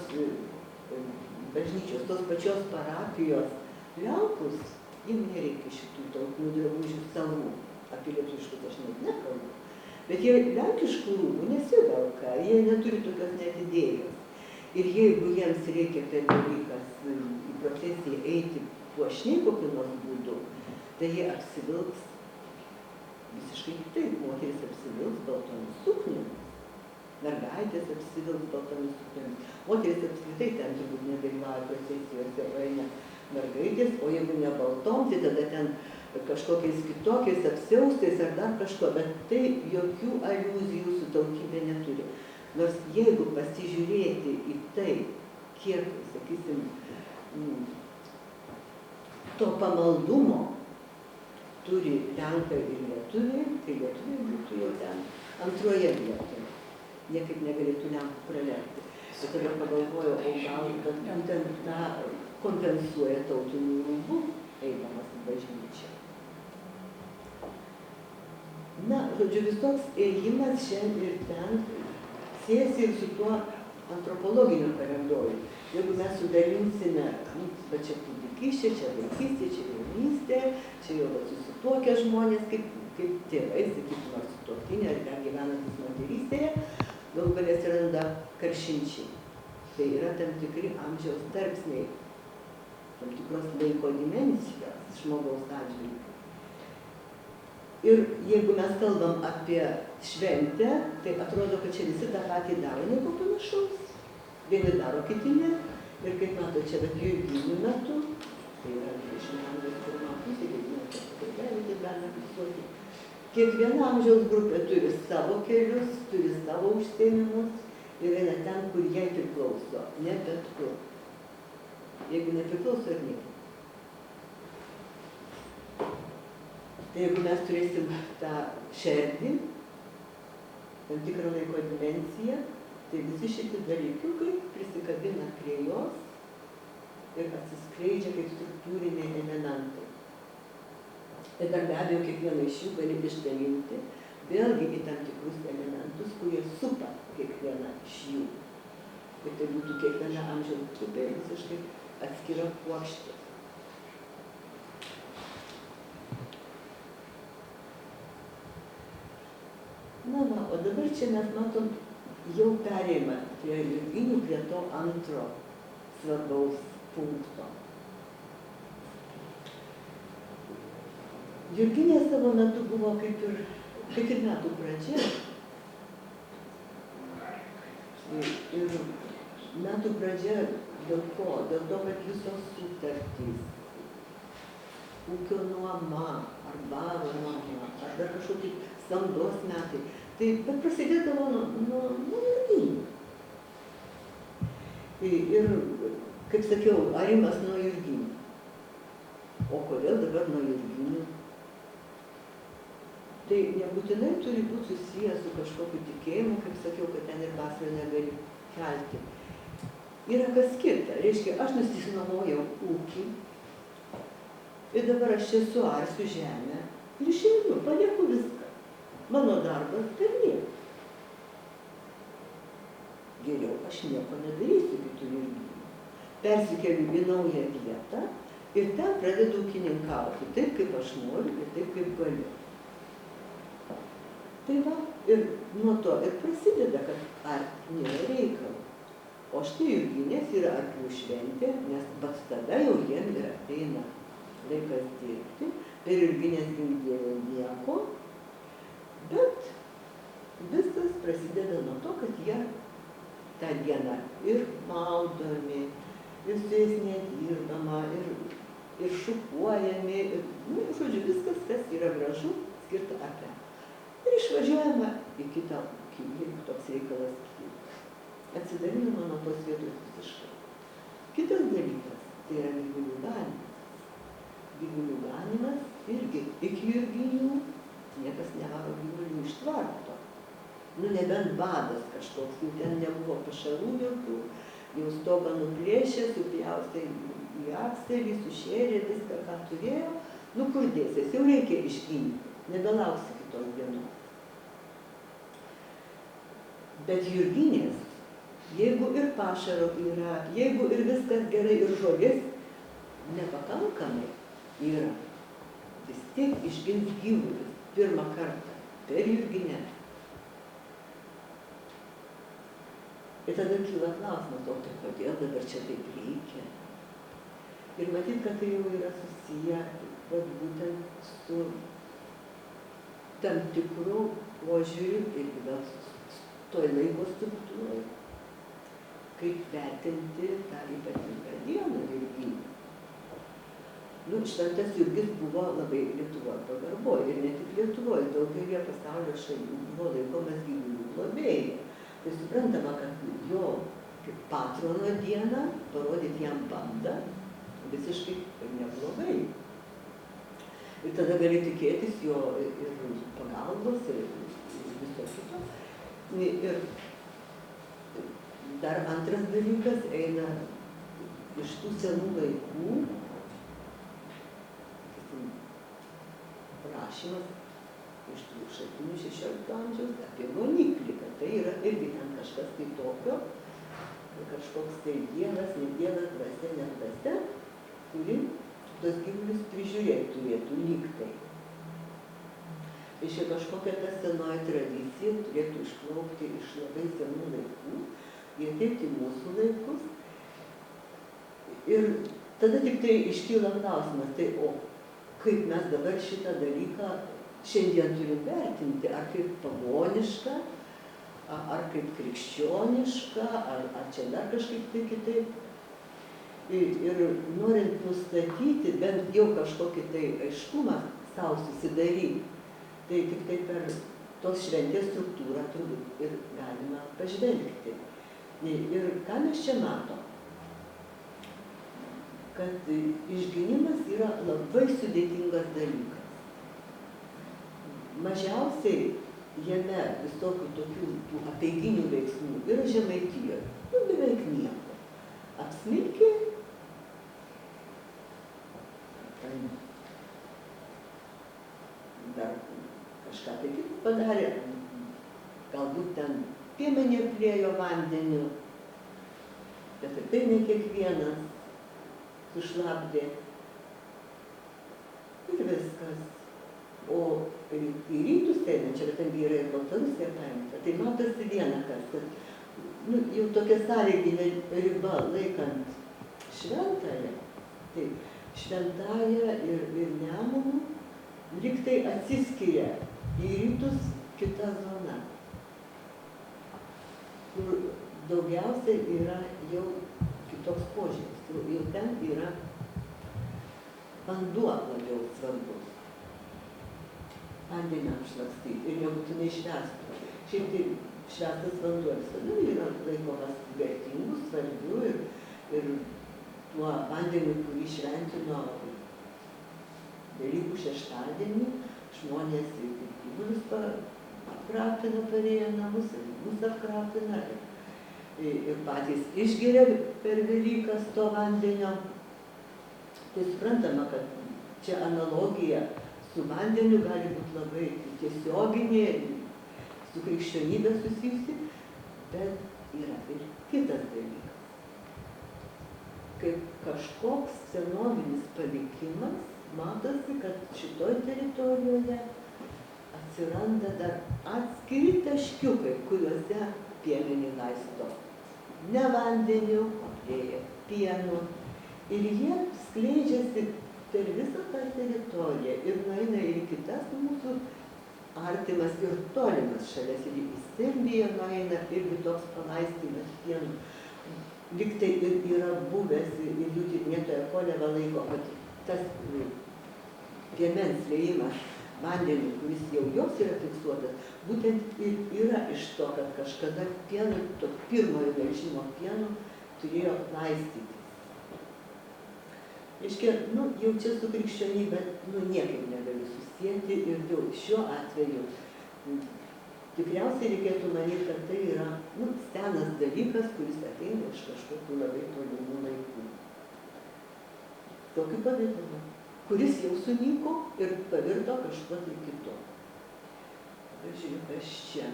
bažnyčios, tos pačios parapijos liaukus, jiems nereikia šitų tautinių drabužių savų. Apie lietuviškus aš net nekalbu. Bet jie lenkiškų rūbų nesivelka, jie neturi tokios net idėjos. Ir jeigu jiems reikia per Velykas į procesiją eiti puošniai kokiu nors būdu, tai jie apsivilks visiškai kitaip. Moteris apsivilks baltomis sukniomis, mergaitės apsivilks baltomis sukniomis. Moteris apskritai ten turbūt nedalyvauja procesijose, o eina mergaitės, o jeigu ne baltom, tai tada ten kažkokiais kitokiais apsiaustais ar dar kažko, bet tai jokių aliuzijų su tautybė neturi. Nors jeigu pasižiūrėti į tai, kiek, sakysim, to pamaldumo turi lenkai ir lietuviai, tai lietuviai būtų jau ten antroje vietoje. Niekaip negalėtų lenkų pralerti. Ir tada pagalvojau, o gal būtent tą kompensuoja tautinių rūbų, eidamas į bažnyčią. Na, žodžiu, visoks ėjimas šiandien ir ten siejasi ir su tuo antropologiniu kalendoriu. Jeigu mes sudalinsime, va čia kūdikystė, čia vaikystė, čia jaunystė, čia jau susituokę žmonės kaip tėvai, sakykim, ar sutuoktiniai, ar dar gyvenantis moterystėje, galų gale atsiranda karšinčiai. Tai yra tam tikri amžiaus tarpsniai, tam tikros laiko dimensijos žmogaus atžvilgiu. Ir jeigu mes kalbam apie šventę, tai atrodo, kad čia visi tą patį daro, nieko panašaus. Vieni daro, kiti ne. Ir kaip mato, čia judinių metu, tai yra 20 amžiaus pirmą pusė, 19 galite galima fiksuoti. Kiekviena amžiaus grupė turi savo kelius, turi savo užsiėmimus ir eina ten, kur jai priklauso, ne bet kur. Jeigu nepriklauso, ir nieko. Tai jeigu mes turėsim tą šerdį, tam tikrą laiko dimensiją, tai visi šitie dalykiukai prisikabina prie jos ir atsiskleidžia kaip struktūriniai elementai. Ir dar be abejo kiekvieną iš jų gali išdalinti vėlgi į tam tikrus elementus, kurie supa kiekvieną iš jų. Ir tai būtų kiekviena amžiaus grupė visiškai atskira puokštė. Na, o dabar čia mes matom jau perėjimą prie liurginių, prie to antro svarbaus punkto. Jurginė savo metu buvo kaip ir metų pradžia. Ir metų pradžia dėl ko? Dėl to, kad visos sutartys, ūkio nuoma, ar baro nuoma, ar dar kažkokie samdos metai, tai bet prasidėdavo nuo jurginių. Ir, kaip sakiau, arimas nuo jurginių. O kodėl dabar nuo jurginių? Tai nebūtinai turi būti susijęs su kažkokiu tikėjimu, kaip sakiau, kad ten ir basrio negali kelti. Yra kas kita. Reiškia, aš nusinuomojau ūkį ir dabar aš čia suarsiu žemę ir išeinu, palieku viską. Mano darbas per nieko. Geriau aš nieko nedarysiu kitų jurginių. Persikeliu į naują vietą ir ten pradedu ūkininkauti, taip kaip aš noriu ir taip kaip galiu. Tai va, ir nuo to ir prasideda, kad arti nėra reikalo. O štai jurginės yra arklių šventė, nes bet tada jau jiem ir ateina laikas dirbti, per jurginės gimdėlė nieko, bet viskas prasideda nuo to, kad jie tą dieną ir maudomi, ir su jais nedirbama, ir šukuojami, ir, žodžiu, viskas, kas yra gražu, skirta arkliam. Ir išvažiuojama į kitą ūkį, jeigu toks reikalas kyla. Atsidalinama nuo tos vietos visiškai. Kitas dalykas, tai yra gyvulių ganymas. Gyvulių ganymas irgi iki jurginių niekas nevaro gyvulių iš tvarto. Nebent badas kažkoks, jau ten nebuvo pašarų jokių, jau stogą nuplėšė, supjaustė į akselį, sušėrė viską, ką turėjo, kur dėsies, jau reikia išginti, nebelauksi kitos dienos. Bet jurginės, jeigu ir pašaro yra, jeigu ir viskas gerai, ir žolės nepakankamai yra, vis tiek išgins gyvulius pirmą kartą per jurginę. Ir tada kyla klausimas, o tai kodėl dabar čia taip reikia? Ir matyt, kad tai jau yra susiję būtent su tam tikrų požiūrių ir gal toj laiko struktūroje, kaip vertinti tą ypatingą dieną jurginį. Šventas Jurgis buvo labai Lietuvoje pagarboj ir ne tik Lietuvoje, daugelį pasaulio šalių buvo laikomas gyvulių globėju. Tai suprantama, kad jo kaip patrono dieną parodyti jam bandą visiškai neblogai. Ir tada gali tikėtis jo ir pagalbos, ir viso kito. Ir dar antras dalykas eina iš tų senų laikų, rašymas iš tų šaltinių 16 amžiaus apie goniklį, kad tai yra irgi ten kažkas tai tokio, kažkoks tai dievas, ne dievas, dvasia, ne dvasia, kuri tos gyvulius prižiūrėti turėtų lygtai. Iš kažkokia ta senoji tradicija turėtų išplaukti iš labai senų laikų ir ateiti mūsų laikus. Ir tada tik tai iškyla klausimas, tai o kaip mes dabar šitą dalyką šiandien turim vertinti, ar kaip pagonišką, ar kaip krikščionišką, ar čia dar kažkaip tai kitaip. Ir norint nustatyti, bent jau kažkokį tai aiškumą savo susidaryti, tai tik tai per tos šventės struktūrą turbūt ir galima pažvelgti. Ir ką mes čia matom? Kad išgynimas yra labai sudėtingas dalykas. Mažiausiai jame visokių tokių apeiginių veiksmų yra Žemaitijoje, beveik nieko. Apsmilkė, dar kažką tai kitą padarė, galbūt ten piemenį plėjo vandeniu, bet ir tai ne kiekvienas sušlapdė ir viskas. O į rytus einant, čia ten yra ir Baltarusija paimta, tai matosi vieną kartą, kad jau tokia sąlyginė riba laikant šventąją, tai šventąją ir Nemuną lyg tai atsiskiria į rytus kita zona, kur daugiausiai yra jau kitoks požiūris. Jau ten yra vanduo labiau svarbus. Vandenį apšlakstyti ir nebūtinai švęstų. Šiaip tai švęstas vanduo visada yra laikomas vertingu, svarbiu ir tuo vandeniu, kurį šventino Velykų šeštadienį, žmonės ir gyvulius apkrapina, parėję namus, ir mus apkrapina, ir patys išgeria per Velykas to vandenio. Tai suprantama, kad čia analogija su vandeniu gali būti labai tiesioginė, su krikščionybė susijusi, bet yra ir kitas dalykas. Kaip kažkoks senovinis palikimas, matosi, kad šitoj teritorijoje atsiranda dar atskiri taškiukai, kuriuose piemenį laisto ne vandeniu, o lieja pienu. Ir jie skleidžiasi per visą tą teritoriją ir nueina ir kitas mūsų artimas ir tolimas šalies. Ir į Serbiją nueina irgi toks palaistymas pienu. Lyg tai ir yra buvęs ir jų tyrinėtoja Koleva laiko, kad tas piemens liejimas vandeniu, kuris jau jos yra fiksuotas, būtent ir yra iš to, kad kažkada pienu, to pirmojo melžimo pienu turėjo laistytis. Reiškia, jau čia su krikščionybė niekaip negaliu susieti ir jau šiuo atveju tikriausiai reikėtų manyti, kad tai yra senas dalykas, kuris ateina iš kažkokių labai tolimų laikų. Tokiu pavidalu, kuris jau sunyko ir pavirto kažkuo tai kitu. Pažiūrėjau, kas čia.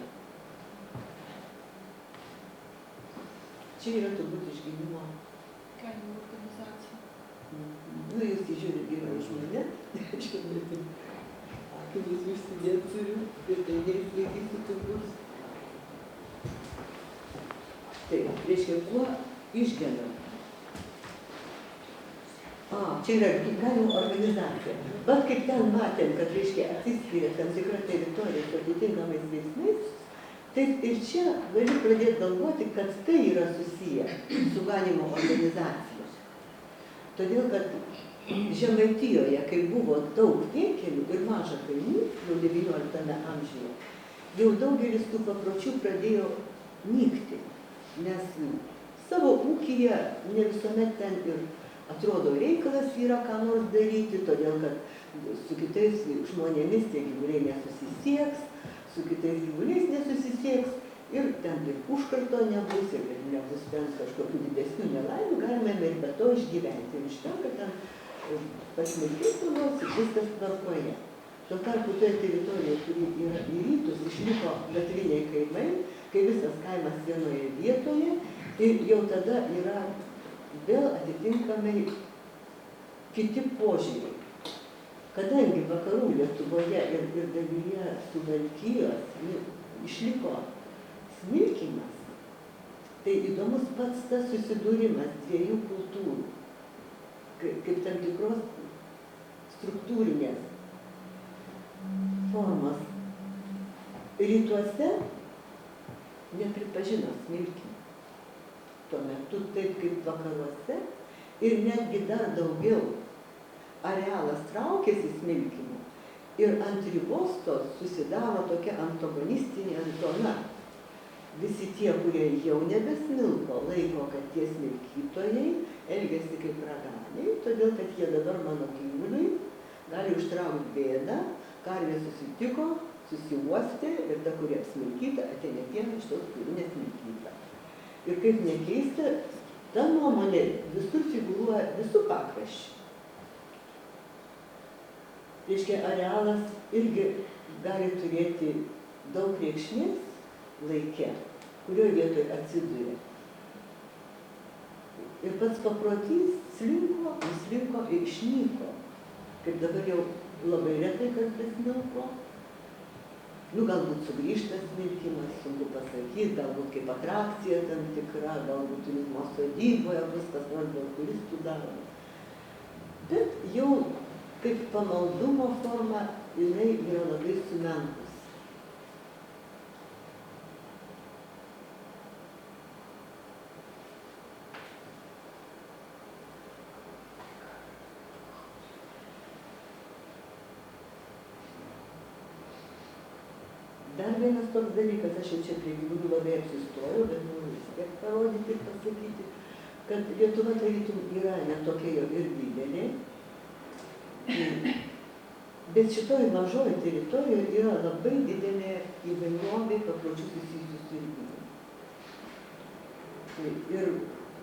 Čia yra turbūt išgimimo kelio organizacija. Jūs įžiūrėt gyvą iš mane, aš kaip akinius užsidėt turiu ir tai neįslaikysiu turbūt. Taip, reiškia, kuo išgėliau. Čia yra galima organizacija. Bet kaip ten matėm, kad reiškia atsiskiria tam tikra teritorija su atitinkamais veiksmais, taip ir čia gali pradėti galvoti, kad tai yra susiję su ganymo organizacija. Todėl, kad Žemaitijoje, kai buvo daug vienkelių ir maža kaimų, jau 19 amžiuje, jau daugelis tų papročių pradėjo nykti, nes savo ūkyje ne visuomet ten ir atrodo reikalas yra ką nors daryti, todėl kad su kitais žmonėmis tie gyvuliai nesusisieks, su kitais gyvuliais nesusisieks ir ten ir užkarto nebus, ir nebus ten kažkokių didesnių nelaimių, galime ir be to išgyventi. Ir užtenka ten pasmerkyti nors ir viskas tvarkoje. Tuo tarpu toje teritorijoje, kuri yra į rytus, išliko gatviniai kaimai, kai visas kaimas vienoje vietoje, ir jau tada yra vėl atitinkamai kiti požiūriai. Kadangi vakarų Lietuvoje ir dalyje Suvalkijos išliko smilkymas, tai įdomus pats tas susidūrimas dviejų kultūrų, kaip tam tikros struktūrinės formos. Rytuose nepripažino smilkymą. Tuo metu taip kaip vakaruose ir netgi dar daugiau arealas traukėsi smilkymu ir ant ribos tos susidaro tokia antagonistinė zona. Visi tie, kurie jau nebesmilko, laiko, kad tie smilkytojai elgiasi kaip raganiai, todėl kad jie dabar mano gyvuliui gali užtraukti bėdą, karvė susitiko, susiuostė ir ta, kuri apsmilkyta, atėnė pieną iš tos, kuri nesmilkyta. Ir kaip nekeista, ta nuomonė visur figūruoja visų pakraščių. Reiškia, arealas irgi gali turėti daug reikšmės laike, kurioje vietoje atsiduria. Ir pats paprotys slinko, nuslinko ir išnyko. Kaip dabar jau labai retai kas besmilko. Galbūt sugrįžtas smilkymas, sunku pasakyti, galbūt kaip atrakcija tam tikra, galbūt turizmo sodyboje bus kas nors dėl turistų daroma. Bet jau kaip pamaldumo forma jinai yra labai sumenkus. Dar vienas toks dalykas, aš jau čia prie gyvulių labai apsistojau, bet noriu vis tiek parodyti ir pasakyti, kad Lietuva tarytum yra netokia jau ir didelė, bet šitoje mažoje teritorijoje yra labai didelė įvairovė papročių susijusių su gyvuliu. Ir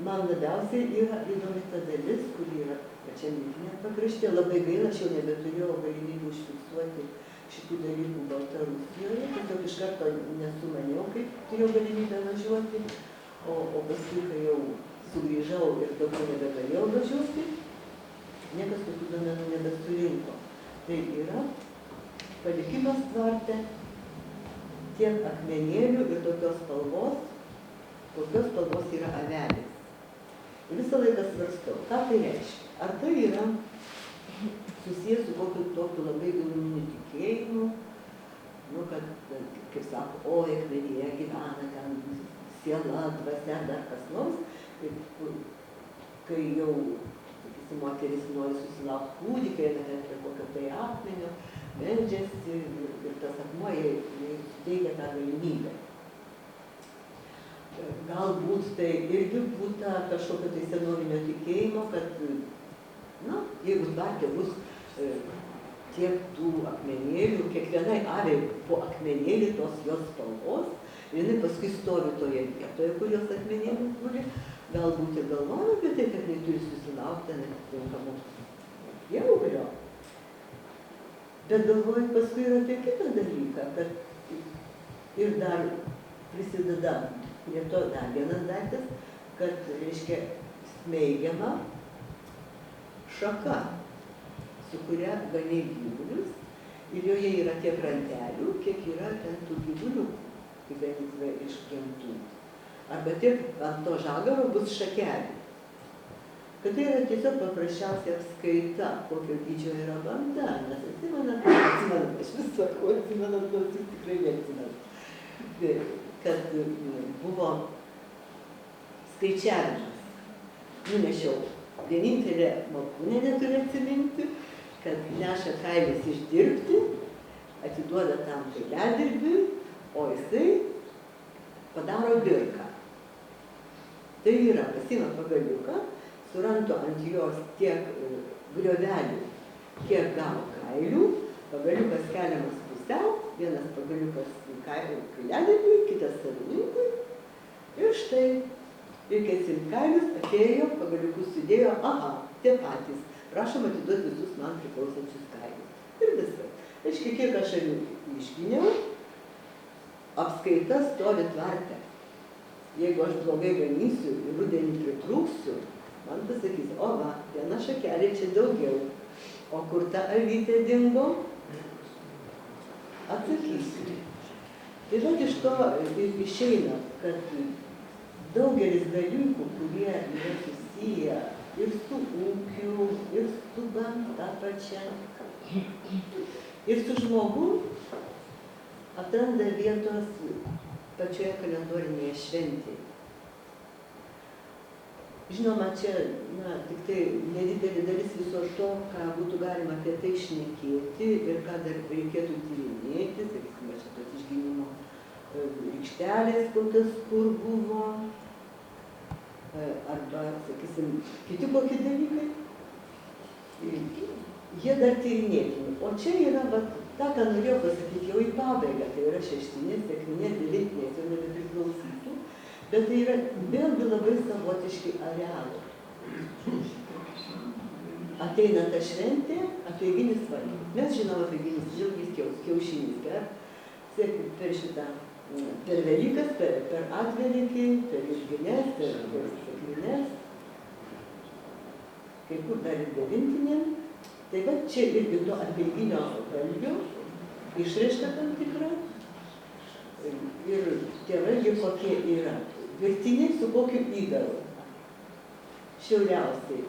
man labiausiai yra įdomi ta dalis, kuri yra pačiam rytiniam pakrašte. Labai gaila, aš jau nebeturėjau galimybių užfiksuoti šitų dalykų Baltarusijoje, tiesiog iš karto nesumaniau, kaip turėjau galimybę važiuoti, o paskui, kai jau sugrįžau ir daugiau nebegalėjau važiuoti, niekas tokių duomenų nebesurinko. Tai yra palikimas tvarte tiek akmenėlių ir tokios spalvos, kokios spalvos yra avelės. Ir visą laiką svarstau, ką tai reiškia. Ar tai yra susijęs su kokiu tokiu labai giluminiu tikėjimu, kad, kaip sako, oi, akmenyje gyvena ten siela, dvasia, dar kas nors. Ir kai jau, sakysim, moteris nori susilaukti kūdikį, eina ten prie kokio tai akmenio, meldžiasi ir tas akmuo jai suteikia tą galimybę. Galbūt tai irgi būta kažkokio tai senovinio tikėjimo, kad jeigu tvarte bus tiek tų akmenėlių, kiekvienai aviai po akmenėlį tos jos spalvos, jinai paskui stovi toje vietoje, kur jos akmenėlis guli, galbūt ir galvoja apie tai, kad jinai turi susilaukti atitinkamų jaulio. Bet galvoju paskui ir apie kitą dalyką, kad ir dar prisideda prie to dar vienas daiktas, kad, reiškia, smeigiama šaka, su kuria ganė gyvulius, ir joje yra tiek rantelių, kiek yra ten tų gyvuliukų, kaip vienikvė iš gentų. Arba tiek ant to žagaro bus šakelių. Kad tai yra tiesiog paprasčiausia apskaita, kokio dydžio yra banda, nes atsimenat, aš vis sakau, atsimenat, nors jūs tikrai neatsimenat, kad buvo skaičiavimas. Nunešiau. Vienintelė Malkūnė neturi atsiminti, kad neša kailis išdirbti, atiduoda tam kailiadirbiui, o jisai padaro birką. Tai yra, pasima pagaliuką, suranto ant jos tiek griovelių, kiek gavo kailių, pagaliukas keliamas pusiau, vienas pagaliukas kailiadirbiui, kitas savininkui, ir štai reikia atsimt kailius, atėjo, pagaliukus sudėjo, aha, tie patys, prašom atiduoti visus man priklausančius kailius. Ir viskas. Aiškiai, kiek aš avių išginiau, apskaita stovi tvarte. Jeigu aš blogai ganysiu ir rudenį pritrūksiu, man pasakys, o va, viena šakelė čia daugiau. O kur ta avytė dingo? Atsakysiu. Tai žodžiu, iš to išeina, kad daugelis dalykų, kurie yra susiję ir su ūkiu, ir su gamta pačia, ir su žmogum, atranda vietos pačioje kalendorinėje šventėje. Žinoma, čia tik tai nedidelė dalis viso to, ką būtų galima apie tai šnekėti ir ką dar reikėtų tyrinėti, sakysime, čia tos išgynimo rykštelės kokios kur buvo, arba, sakysim, kiti kokie dalykai, jie dar tyrinėtini. O čia yra, tą, ką norėjau pasakyti jau į pabaigą, tai yra šeštinės, sekminės, devintinės, jau nebepriklausytų, bet tai yra vėlgi labai savotiški arealai. Ateina ta šventė, apeiginis valgymas. Mes žinom apeiginis ilgis kiaušinis, per šitą, per Velykas, per Atvelykį, per Išgines, per Sekmines, kai kur dar ir devintinė. Tai va čia irgi to apeiginio valgio išraiška tam tikra. Ir tie valgiai kokie yra. Virtiniai su kokiu įdaru. Šiauriausiai,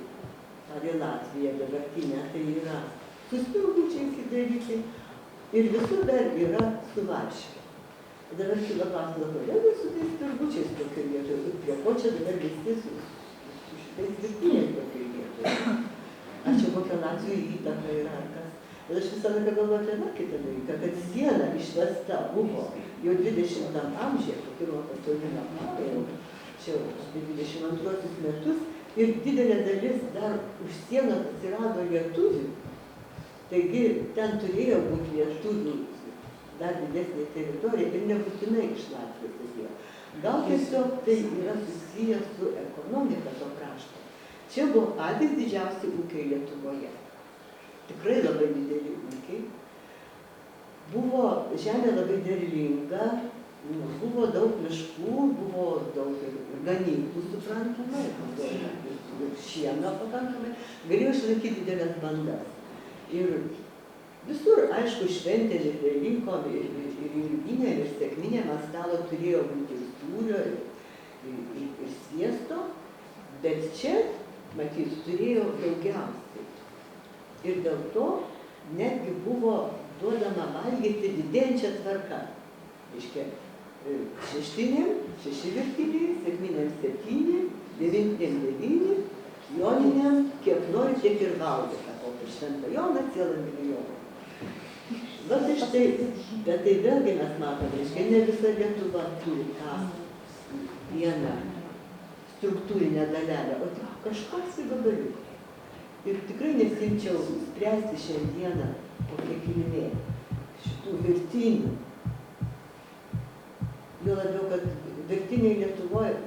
ar į Latviją dabartinę, tai yra su spirgučiais įdaryti, Ir visur dar yra su varške. Dabar kilo klausimas, kodėl su tais turgučiais tokioj vietoje, prie ko čia dabar visi su šitais virtiniais tokioj vietoje. Ar čia kokia nacijų įtaka yra, ar kas. Ir aš visą laiką galvoju apie dar kitą dalyką, kad siena išvesta buvo jau 20 amžiuje, po pirmo pasaulinio karo, čia apie 22 metus, ir didelė dalis dar už sienos atsirado lietuvių. Taigi ten turėjo būti lietuvių dar didesnė teritorija ir nebūtinai iš Latvijos atėjo. Gal tiesiog tai yra susijęs su ekonomika to krašto. Čia buvo patys didžiausi ūkiai Lietuvoje. Tikrai labai dideli ūkiai. Buvo žemė labai derlinga, buvo daug miškų, buvo daug ganyklų, suprantama, ir šieno pakankamai, galėjo išlaikyti didelės bandas. Ir visur, aišku, šventėm ir Velykom, ir ilginėm, ir sekminėm ant stalo turėjo būti ir sūrio, ir sviesto, bet čia, matyt, turėjo daugiausiai. Ir dėl to netgi buvo duodama valgyti didėjančią tvarką. Reiškia, šeštinėm 6 virtiniai, sekminėm 7, devintėm 9, joninėm kiek nori, tiek ir valgė. Ir Šventą Joną cielą milijoną. Va tai štai, bet tai vėlgi mes matome, reiškia, ne visa Lietuva turi tą vieną struktūrinę dalelę, o tik kažkas į gabaliuką. Ir tikrai nesimčiau spręsti šiandieną kokia kilmė šitų virtinių. Jo labiau, kad virtiniai Lietuvoje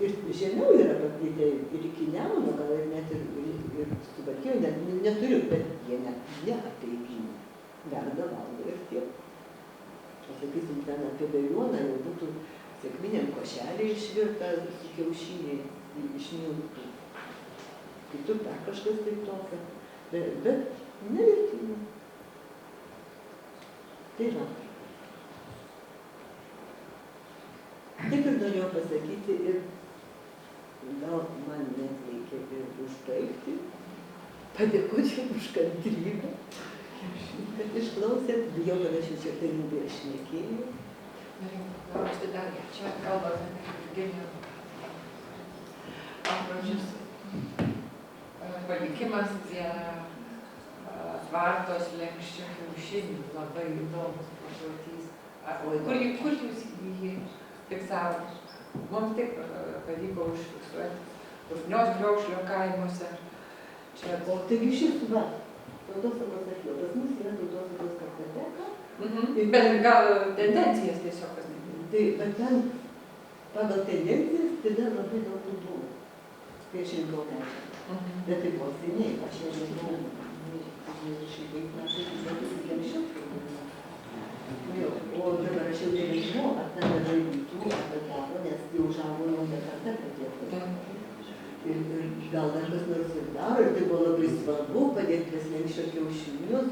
ir žemiau yra paplitę ir iki Nemuno, gal ir net ir Suvalkijoje, net neturiu, bet jie net neapeiginė. Verda, valgo ir tiek. O sakysim, ten apie Veliuoną jau būtų sekminėm košelė išvirta su kiaušiniai išmiltų. Kitur dar kažkas taip tokio, bet nevirtinė. Tai va. Taip ir norėjau pasakyti ir gal man net reikia ir užbaigti, padėkoti už kantrybę, kad išklausėt, bijau, kad aš jau čia per ilgai šnekėjau. Norėjau paklausti dar, čia kalbame Virginijų aprodžius. Palikimas prie tvartos lenkščio kiaušinių, labai įdomus pažodys. Kur jūs jį fiksavot? Mums taip pavyko užfiksuoti Kurnios Griaušlio kaimuose. O taigi šis va, tautosakos atėjo, pas mus yra tautosakos kartoteka. Bet gal tendencijas tiesiog pasakyti. Tai, bet ten pagal tendencijas tai dar labai daug buvo, kai aš rinkau medžiagą. Bet tai buvo seniai, aš jau rinkau 20 metų, o dabar aš jau nežinau, ar ten yra rytų, ar ten daro, nes tai užaugo nauja karta, kad jie padėjo. Ir gal dar kas nors ir daro, ir tai buvo labai svarbu padėti prie slenksčio kiaušinius,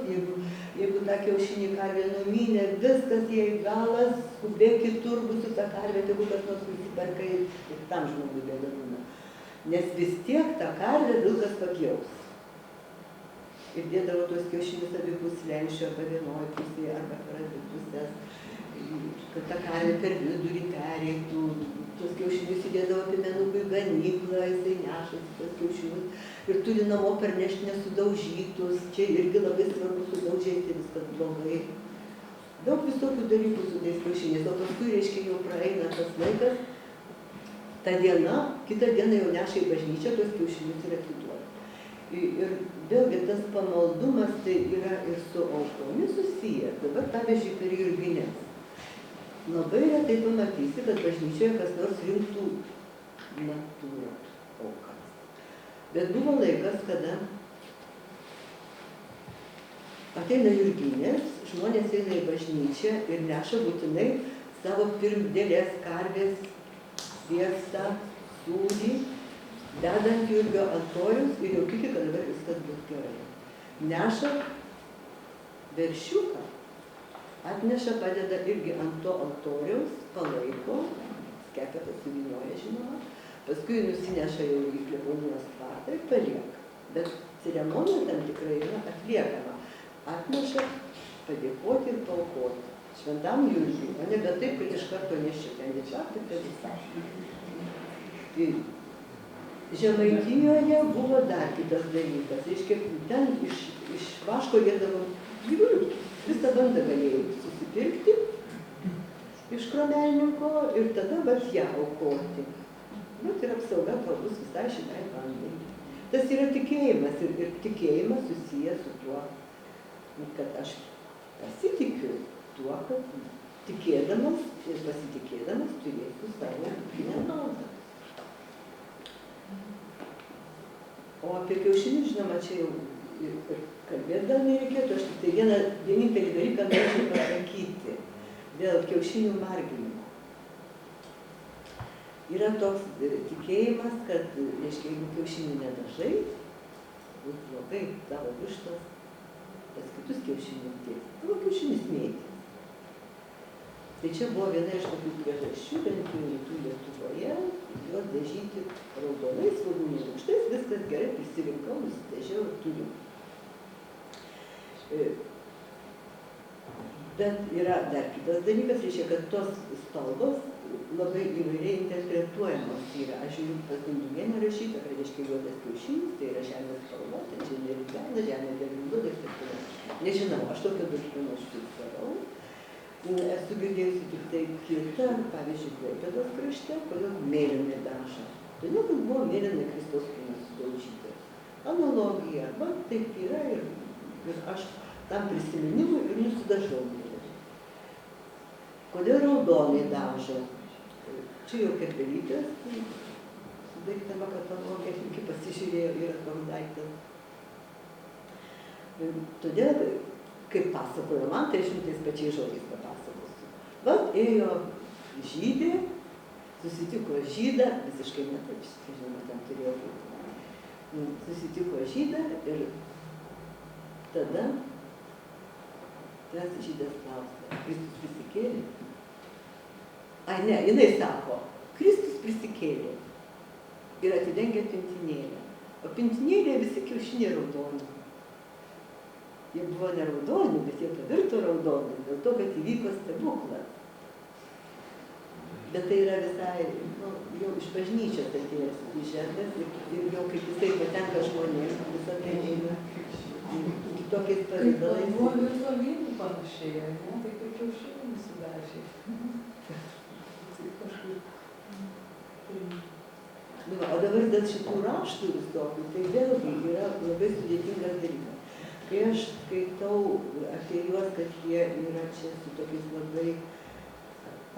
jeigu tą kiaušinį karvė numynė, viskas jai galas, skubėk į turgų su tą karvę, tegu kas nors nusiperka ir tam žmogui bėdavūna. Nes vis tiek tą karvę vilkas papjaus. Ir dėdavo tuos kiaušinius abipus slenksčio, arba vienoj pusėje, arba per abi pusės, kad ta karvė per vidurį pereitų. Tuos kiaušinius įdėdavo piemenukui į ganyklą, jisai nešasi tuos kiaušinius ir turi namo parnešti nesudaužytus. Čia irgi labai svarbu sudaužyti, viskas blogai. Daug visokių dalykų su tais kiaušiniais, o paskui, reiškia, jau praeina tas laikas, ta diena, kitą dieną jau neša į bažnyčią, tuos kiaušinius ir atiduoda. Ir vėlgi tas pamaldumas tai yra ir su aukomis susijęs. Dabar pavyzdžiui per Jurgines. Labai retai pamatysi, kad bažnyčioje kas nors rinktų natūrą aukas. Bet buvo laikas, kada ateina Jurginės, žmonės eina į bažnyčią ir neša būtinai savo pirmdėlės karvės, sviestą, sūrį, dedant Jurgio altorius ir jau tiki, kad dabar viskas bus gerai. Neša veršiuką. Atneša, padeda irgi ant to altoriaus, palaiko, skepetą suvynioja, žinoma, paskui nusineša jau į klebonijos tvartą ir palieka. Bet ceremonija tam tikrai yra atliekama. Atneša padėkoti ir paaukoti. Šventam Jurgiui, o nebe taip, kad iš karto neščiau ten didžiausiai, kad visą. Tai Žemaitijoje buvo dar kitas dalykas. Reiškia, ten iš vaško dėdavo gyvulių. Visą bandą galėjai susipirkti iš kromelininko ir tada vat ją aukoti. Bet ir apsauga kalbus visai šitai bandai. Tas yra tikėjimas ir tikėjimas susijęs su tuo, kad aš pasitikiu tuo, kad tikėdamas ir pasitikėdamas turėsiu savo naudą. O apie kiaušinius, žinoma, čia jau ir kalbėt gal nereikėtų, aš tik tai vienintelį dalyką norėčiau pasakyti dėl kiaušinių marginimo. Yra toks tikėjimas, kad, reiškia, jeigu kiaušinių nedažai, bus blogai tavo vištos, tas kitus kiaušinius dės, tavo kiaušinis mėtys. Tai čia buvo viena iš tokių priežasčių, bent jau rytų Lietuvoje, juos dažyti raudonais, svogūnų lukštais, viskas gerai, prisirinkau, nusidažiau ir turiu. Bet yra dar kitas dalykas, reiškia, kad tos spalvos labai įvairiai interpretuojamos yra. Aš žiūriu pas Dundulienę rašytą, kad reiškia juodas kiaušinis, tai yra žemės spalva, tai čia nerigena, žemė derlinga ir taip toliau. Nežinau, aš tokio dalyko užfiksavau. Esu girdėjusi tik tai kitą, pavyzdžiui, Klaipėdos krašte, kodėl mėlynai dažą. Todėl, kad buvo mėlynai Kristaus kūnas sudaužytas. Analogija, arba taip yra ir aš tam prisiminimui ir nusidažau mėlynai. Kodėl raudonai dažo? Čia jau Kepelytės sudarytame kataloge, iki pasižiūrėjau, yra toks daiktas. Todėl, kaip pasakojo man, tai aš tais pačiais žodžiais papasakosiu. Vat ėjo žydė, susitiko žydą, visiškai ne taip, žinoma, ten turėjo būti. Susitiko žydą ir tada tas žydas klausė, Kristus prisikėlė? Ai ne, jinai sako, Kristus prisikėlė ir atidengė pintinėlę. O pintinėlėje visi kiaušiniai raudoni. Jie buvo ne raudoni, bet jie pavirto raudoni, dėl to, kad įvyko stebuklas. Bet tai yra visai, jau iš bažnyčios atėjęs siužetas ir jau kaip jisai patenka žmonėms, visą tai eina kitokiais pavidalais. Buvo virtualynų panašiai, ne? Tai kaip kiaušiniai nusidažė. O dabar dėl šitų raštų visokių, tai vėlgi yra labai sudėtingas dalykas. Kai aš skaitau apie juos, kad jie yra čia su tokiais labai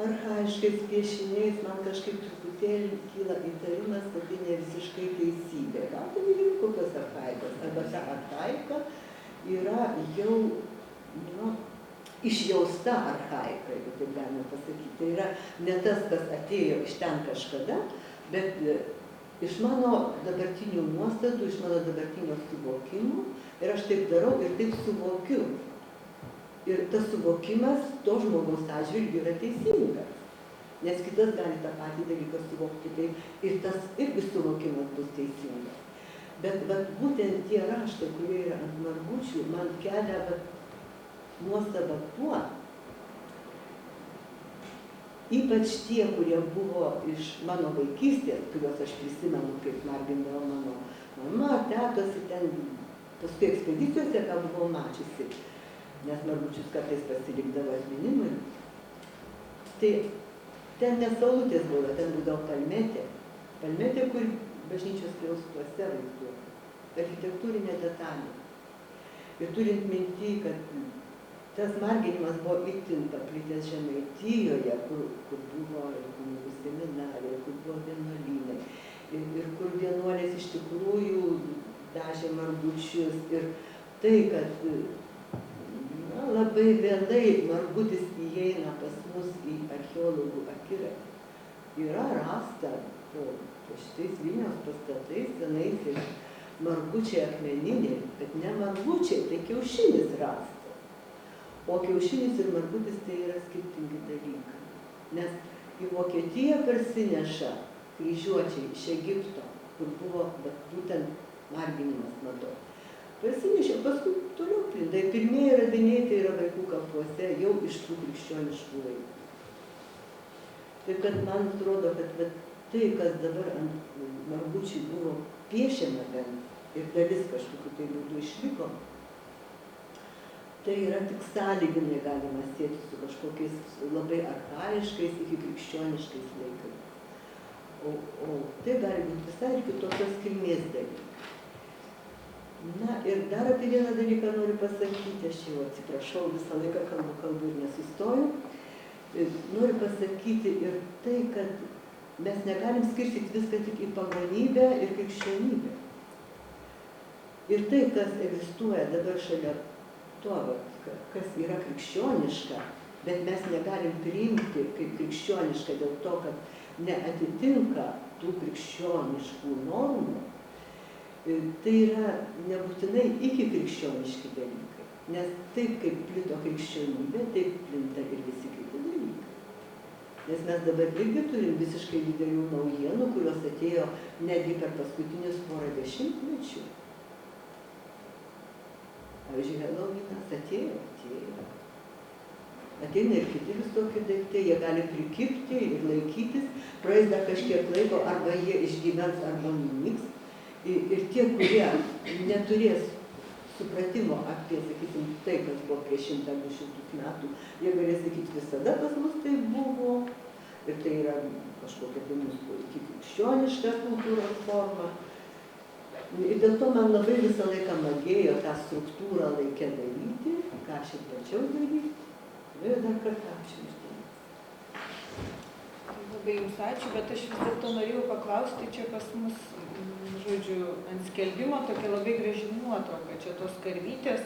archaiškais piešiniais, man kažkaip truputėlį kyla įtarimas, kad tai ne visiškai teisybė. Gal tai yra kokios archaikos, arba ta archaika yra jau išjausta archaika, jeigu taip galima pasakyti. Tai yra ne tas, kas atėjo iš ten kažkada, bet iš mano dabartinių nuostatų, iš mano dabartinio suvokimo. Ir aš taip darau ir taip suvokiu. Ir tas suvokimas to žmogaus atžvilgiu yra teisingas. Nes kitas gali tą patį dalyką suvokti taip. Ir tas irgi suvokimas bus teisingas. Bet būtent tie raštai, kurie yra ant margučių, man kelia nuostabą tuo. Ypač tie, kurie buvo iš mano vaikystės, kuriuos aš prisimenu, kaip margindavo mano mama, tetos ir ten paskui ekspedicijose, ką buvau mačiusi, nes margučius kartais pasilikdavo atminimui. Tai ten ne saulutės buvo, ten būdavo palmetė. Palmetė, kur bažnyčios skriaustuose vaizduota. Architektūrinė detalė. Ir turint minty, kad tas marginimas buvo itin paplitęs Žemaitijoje, kur buvo kunigų seminarai, kur buvo vienuolynai. Ir kur vienuolės iš tikrųjų dažė margučius ir tai, kad labai vėlai margutis įeina pas mus į archeologų akiratį. Yra rasta po šitais Vilniaus pastatais senaisiais margučiai akmeniniai, bet ne margučiai, tai kiaušinis rastas. O kiaušinis ir margutis tai yra skirtingi dalykai. Nes į Vokietiją parsineša kryžiuočiai iš Egipto, kur buvo būtent marginimas mados. Parsinešė, paskui toliau plinta. Pirmieji radiniai tai yra vaikų kapuose jau iš tų krikščioniškų laikų. Taip kad man atrodo, kad tai, kas dabar ant margučių buvo piešiama bent ir dalis kažkokiu tai būdu išliko, tai yra tik sąlyginai galima sieti su kažkokiais labai archaiškais iki krikščioniškais laikais. O tai gali būti visai ir kitokios kilmės dalykai. Na ir dar apie vieną dalyką noriu pasakyti, aš jau atsiprašau, visą laiką kalbu ir nesustoju. Noriu pasakyti ir tai, kad mes negalim skirstyti viską tik į pagonybę ir krikščionybę. Ir tai, kas egzistuoja dabar šalia to, kas yra krikščioniška, bet mes negalim priimti kaip krikščioniška dėl to, kad neatitinka tų krikščioniškų normų, tai yra nebūtinai iki krikščioniški dalykai. Nes taip, kaip plito krikščionybė, taip plinta ir visi kiti dalykai. Nes mes dabar irgi turim visiškai didelių naujienų, kurios atėjo netgi per paskutinius porą dešimtmečių. Pavyzdžiui, Helovinas atėjo. Ateina ir kiti visokie daiktai, jie gali prikibti ir laikytis, praeis dar kažkiek laiko, arba jie išgyvens, arba nunyks. Ir tie, kurie neturės supratimo apie, sakysim, tai, kas buvo prieš 100-200 metų, jie galės sakyti, visada pas mus tai buvo, ir tai yra kažkokia tai mūsų krikščioniška kultūros forma. Ir dėl to man labai visą laiką magėjo tą struktūrą laikę daryti, ką aš ir pačiau daryti. Ir dar kartą ačiū iš tai. Labai jums ačiū, bet aš vis dėlto norėjau paklausti, čia pas mus, žodžiu, ant skelbimo tokia labai graži nuotrauka, čia tos karvytės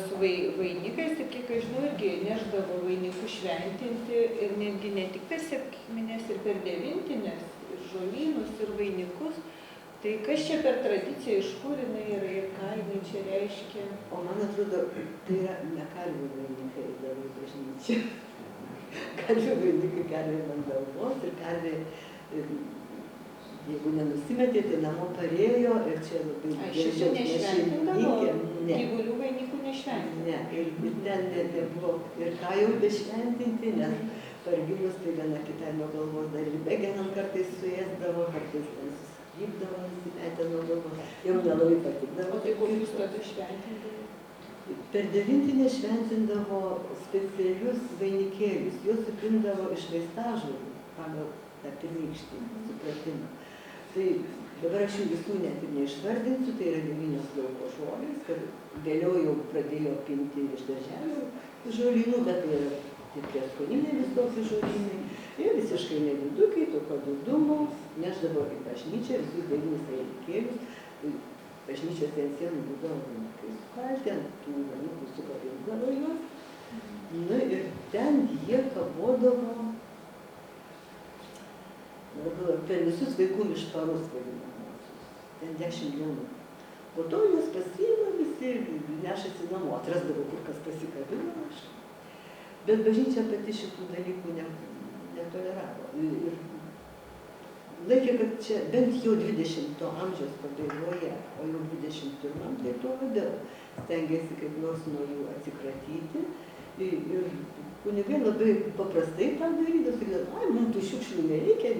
su vainikais, ir kiek aš žinau, irgi neždavo vainikus šventinti ir netgi ne tik per sekmines, ir per devintines, ir žolynus, ir vainikus. Tai kas čia per tradiciją, iš kur jinai yra ir ką jinai čia reiškia? O man atrodo, tai yra ne karvių vainikai eidavo į bažnyčią. Karvių vainikai karvė ant galvos ir karvė, jeigu nenusimetė, tai namo parėjo ir čia labai Šito nešventindavo? Ne. Gyvulių vainikų nešventindavo? Ne, ir ten nebuvo ir ką jau bešventinti, nes pargilus tai viena kitai nuo galvos dar ir begenam kartais suėsdavo, kartais ten suskrypdavo, nusimetė nuo galvos. Jau nelabai patikdavo. O tai kokius tada šventindavo? Per devintinę šventindavo specialius vainikėlius, juos supindavo iš vaistažolių pagal tą pirmykštį supratimą. Tai dabar aš jų visų net ir neišvardinsiu, tai yra 9 lauko žolės, kad vėliau jau pradėjo pinti iš darželio žolynų, bet tai yra ir prieskoniniai visokie žolynai. Ir visiškai nedidukai, tokio didumo, neždavo į bažnyčią visus 9 vainikėlius. Bažnyčios ant sienų būdavo vainikai sukalti, ant tų vainikų sukabindavo juos. Na ir ten jie kabodavo per visus vaikų mišparus vadinamosius. Ten 10 dienų. Po to juos pasiima visi ir nešasi namo, atrasdavo, kur kas pasikabino. Bet bažnyčia pati šitų dalykų netoleravo. Ir laikė, kad čia bent jau 20 amžiaus pabaigoje, o jau 21, tai tuo labiau stengiasi kaip nors nuo jų atsikratyti. Ir kunigai labai paprastai tą darydavo, sakydavo, ai, mums tų šiukšlių nereikia,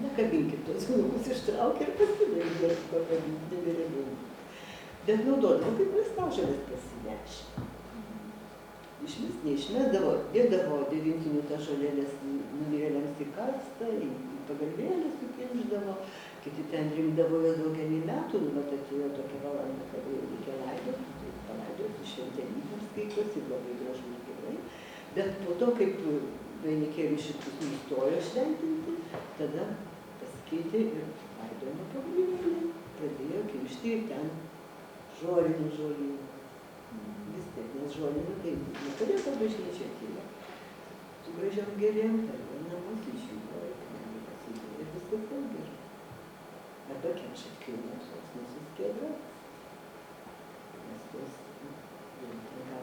nekabinkit tos vainikus, ištraukė ir pasidarydavo, pakabinti nebereikėjo. Bet naudodavo kaip vaistažoles pasinešti. Išvis neišmesdavo, dėdavo devintinių tą žolėlės numirėliams į karstą, į pagalvėlę sukimždavo, kiti ten rinkdavo jas daugelį metų, bet atėjo tokia valanda, kada jau reikia laidoti, tai palaidoti šventenybėms skaitosi, labai gražus gerai. Bet po to, kaip vainikėlių šitus nustojo šventinti, tada pasikeitė ir laidojimo pagalvėlė, pradėjo kimšti ir ten žolynų. Vis tiek, nes žolynų tai neturėtų bažnyčia atėjo. Su gražiom gėlėm, tai namus išjūgojo, ir viskas vėl gerai. Arba kemšat kilnuosios nesuskėdras, nes tos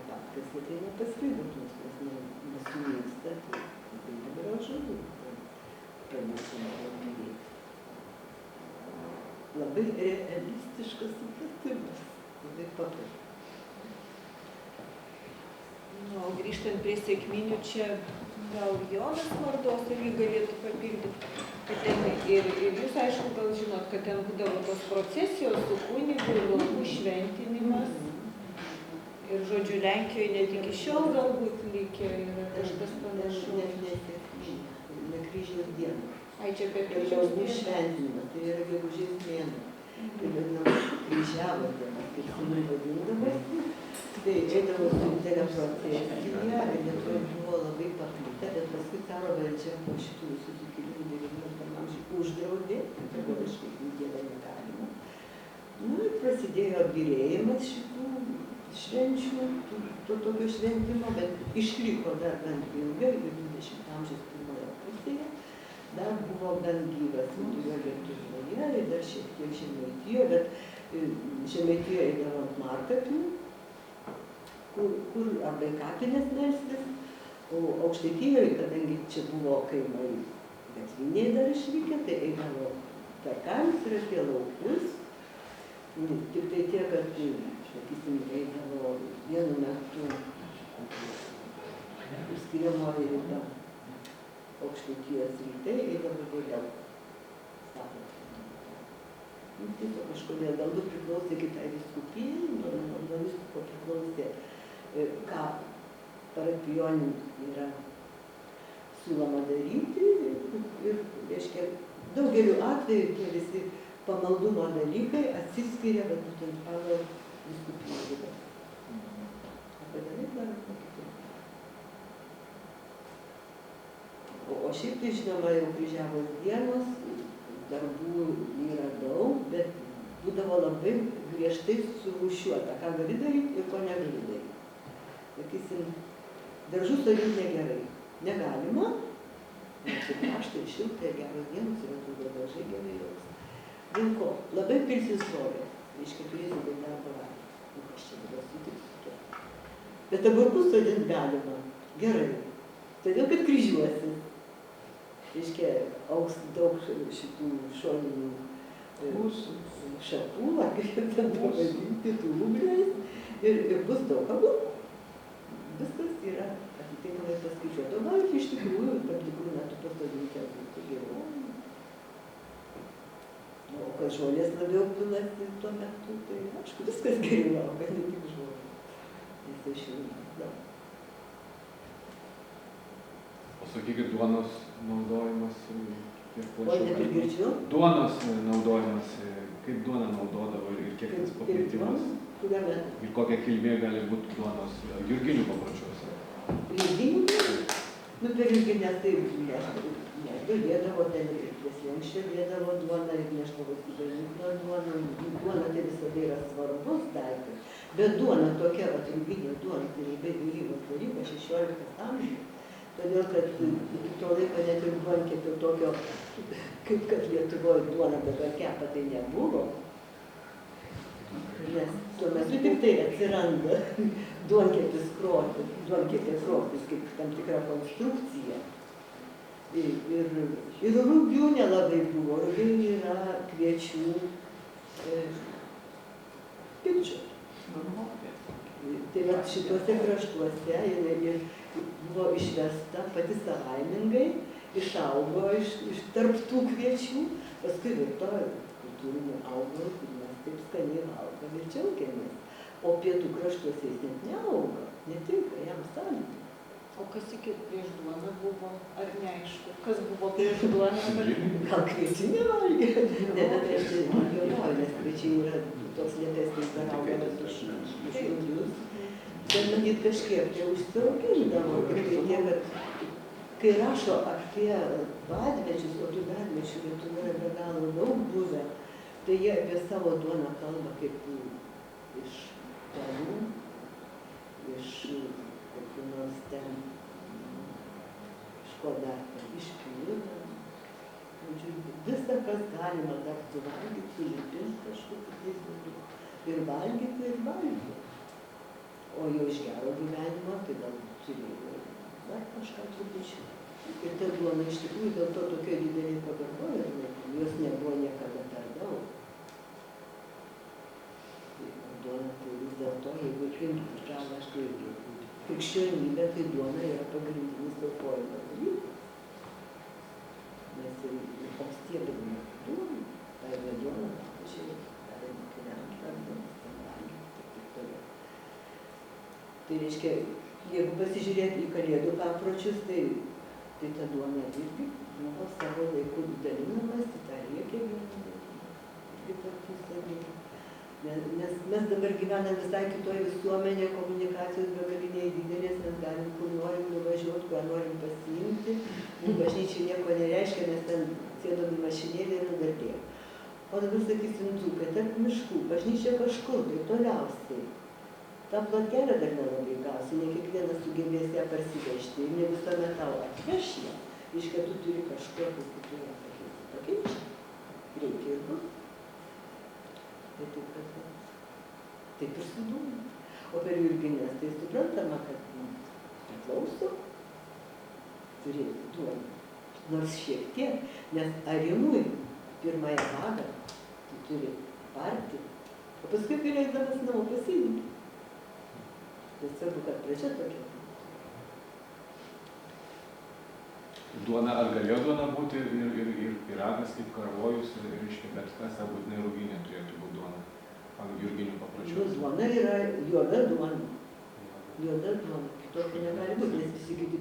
papkas tai nepaskaidotos, nes nesumėgsta, tai negražu, pranešimo galvyti. Labai realistiškas supratimas. Labai paprasta. Nu, o grįžtant prie sekminių, čia gal Jonas Mardos irgi galėtų papildyti. Kad ten ir jūs, aišku, gal žinot, kad ten būdavo tos procesijos su kunigu ir laukų šventinimas. Ir, žodžiu, Lenkijoje net iki šiol galbūt likę yra kažkas panašaus. Ne kryžiaus diena. Ai, čia apie Ir kryžiaus laukų dieną. šventinimas, tai yra gegužės mėnuo. Tai vadinamas kryžiavo diena, kaip jinai vadindavosi. Tai eidavo su didelė procesija, ir Lietuvoje buvo labai paplitę, bet paskui caro valdžia po šitų visų sukilimų 19 amžiuje uždraudė, kategoriškai didelę negalima. Nu ir prasidėjo atgilėjimas šitų švenčių, to tokio šventimo, bet išliko dar gan ilgai, ir 20 amžiaus pirmoje pusėje, dar buvo gan gyvas vidurio Lietuvoje ir dar šiek tiek Žemaitijoje, bet Žemaitijoje eidavo ant Markapių, kur arba į kapines melstis, o Aukštaitijoje, kadangi čia buvo kaimai gatviniai dar išvykę, tai eidavo per kaimus ir apie laukus. Tik tai tiek, kad, sakysim, eidavo vienu metu skiriamoji ryta Aukštaitijos rytai, eidavo vėliau savo. Tiesiog kažkodėl galbūt priklausė kitai vyskupijai, nuo vyskupo priklausė, ką parapijonių yra siūloma daryti ir, reiškia, daugeliu atveju tie visi pamaldumo dalykai atsiskiria, bet būtent pagal vyskupijų ribas. Apie dalyk dar pakitė. O šiaip tai, žinoma, jau kryžiavos dienos, darbų yra daug, bet būdavo labai griežtai surūšiuota, ką gali daryti ir ko negali daryti. Sakysim, daržus sodinti negerai. Negalima, nes ir karšta, ir šilta, ir geros dienos, ir atrodo dažai gerai jaus. Dėl ko? Labai pilsis žolės, reiškia turėsi daug darbo valgyti. Nu, kas čia dabar sutiks su tuo. Bet agurkus sodinti galima. Gerai. Todėl, kad kryžiuosis. Reiškia, augs daug šitų šoninių šakų, ar kaip ten pavadinti, tų ūgliais, ir bus daug agurkų. Viskas yra atitinkamai paskaičiuota. O gal iš tikrųjų, tam tikrų metų pasodinti agurkų geriau. O kad žolės labiau pilasi tuo metu, tai aišku, viskas geriau, kad ne tik žolės. Nes tai šilumos daug. O sakykit, duonos naudojimas kiek plačiau? O neprigirdžiu? Duonos naudojimas, kaip duoną naudodavo ir kiek tas paplitimas? Ir kokia kilmė gali būti duonos jurginių papročiuose? Jurginių? Nu, per jurginės tai dėdavo ten ir prie slenksčio dėdavo duoną ir neždavo į bažnyklą duoną. Duona tai visada yra svarbus daiktas. Bet duona tokia, jurginė duona, tai labai vėlyvas dalykas, 16 amžiuje. Todėl, kad iki to laiko net ir duonkepio tokio, kaip kad Lietuvoje duona dabar kepa, tai nebuvo. Nes tuo metu tik tai atsiranda duonkepės krosnis kaip tam tikra konstrukcija. Ir rugių nelabai buvo. Rugiai yra kviečių piktžolių. Tai vat šituose kraštuose jinai buvo išvesta pati savaimingai, išaugo iš tarp tų kviečių, paskui virto kultūrinių augalų, kur mes taip skaniai valgom ir džiaugiamės. O pietų kraštuose jis net neauga, netinka jam sąlygų. O kas iki prieš duoną buvo, ar neaišku? Kas buvo prieš duoną? Gal kviečių nevalgė? Ne, bet aš juokauju, nes kviečiai yra toks lėtesnis dar augalas už rugius. Bet matyt kažkiek tai užsiaugindavo. Kai rašo apie badmečius, o tų badmečių Lietuvoje yra be galo daug buvę, tai jie apie savo duoną kalba kaip iš pelų, iš kokių nors ten, iš ko dar, iš pilių. Visą, kas galima dar suvalgyti, sulipinti kažkokiu tais būdu. Ir valgyti. O jau iš gero gyvenimo, tai gal turėjo dar kažką trupučiu. Ir ta duona iš tikrųjų dėl to tokia didelė pagarba, jos nebuvo niekada per daug. Duona to, jeigu imti žalą, aš tai irgi. Krikščionybė, tai duona yra pagrindinis aukojimo dalykas. Nes ir koks tiekdami duona, paėmė duoną, pažiūrėjau, darė mokiniams, darbomis, ten valgyti ir taip toliau. Tai reiškia, jeigu pasižiūrėti į kalėdų papročius, tai ta duona irgi buvo savo laiku dalinamas, į tą reikia irgi tarpusavy. Nes mes dabar gyvename visai kitoj visuomenė, komunikacijos begaliniai didelės, mes galim kur norim nuvažiuoti, ką norim pasiimti. Bažnyčiai nieko nereiškia, nes ten sėdom į mašinėlį ir nudarbėjom. O dabar sakysim, dzūkai, tarp miškų, bažnyčia kažkur, tai toliausiai. Ta plotkelė dar nelabai gausi, ne kiekvienas sugebės ją parsivežti ir ne visuomet tau atveš ją. Reiškia, tu turi kažkur, tai tu ją pakeisti. Reikia ir bus. Tai taip ir su duona. O per Jurgines tai suprantama, kad priklauso turėti duoną. Nors šiek tiek, nes arimui pirmąją vagą tu turi parti, o paskui galėdamas namo pasiimti. Tai svarbu, kad pradžia tokia. Duona, ar galėjo duona būti ir pyragas kaip karvojus, ir reiškia, bet kas, ar būtinai ruginė turėtų būti duona, pagal jurginių papročių? Duona yra juoda duona. Juoda duona, kitokio negali būti, nes visi kiti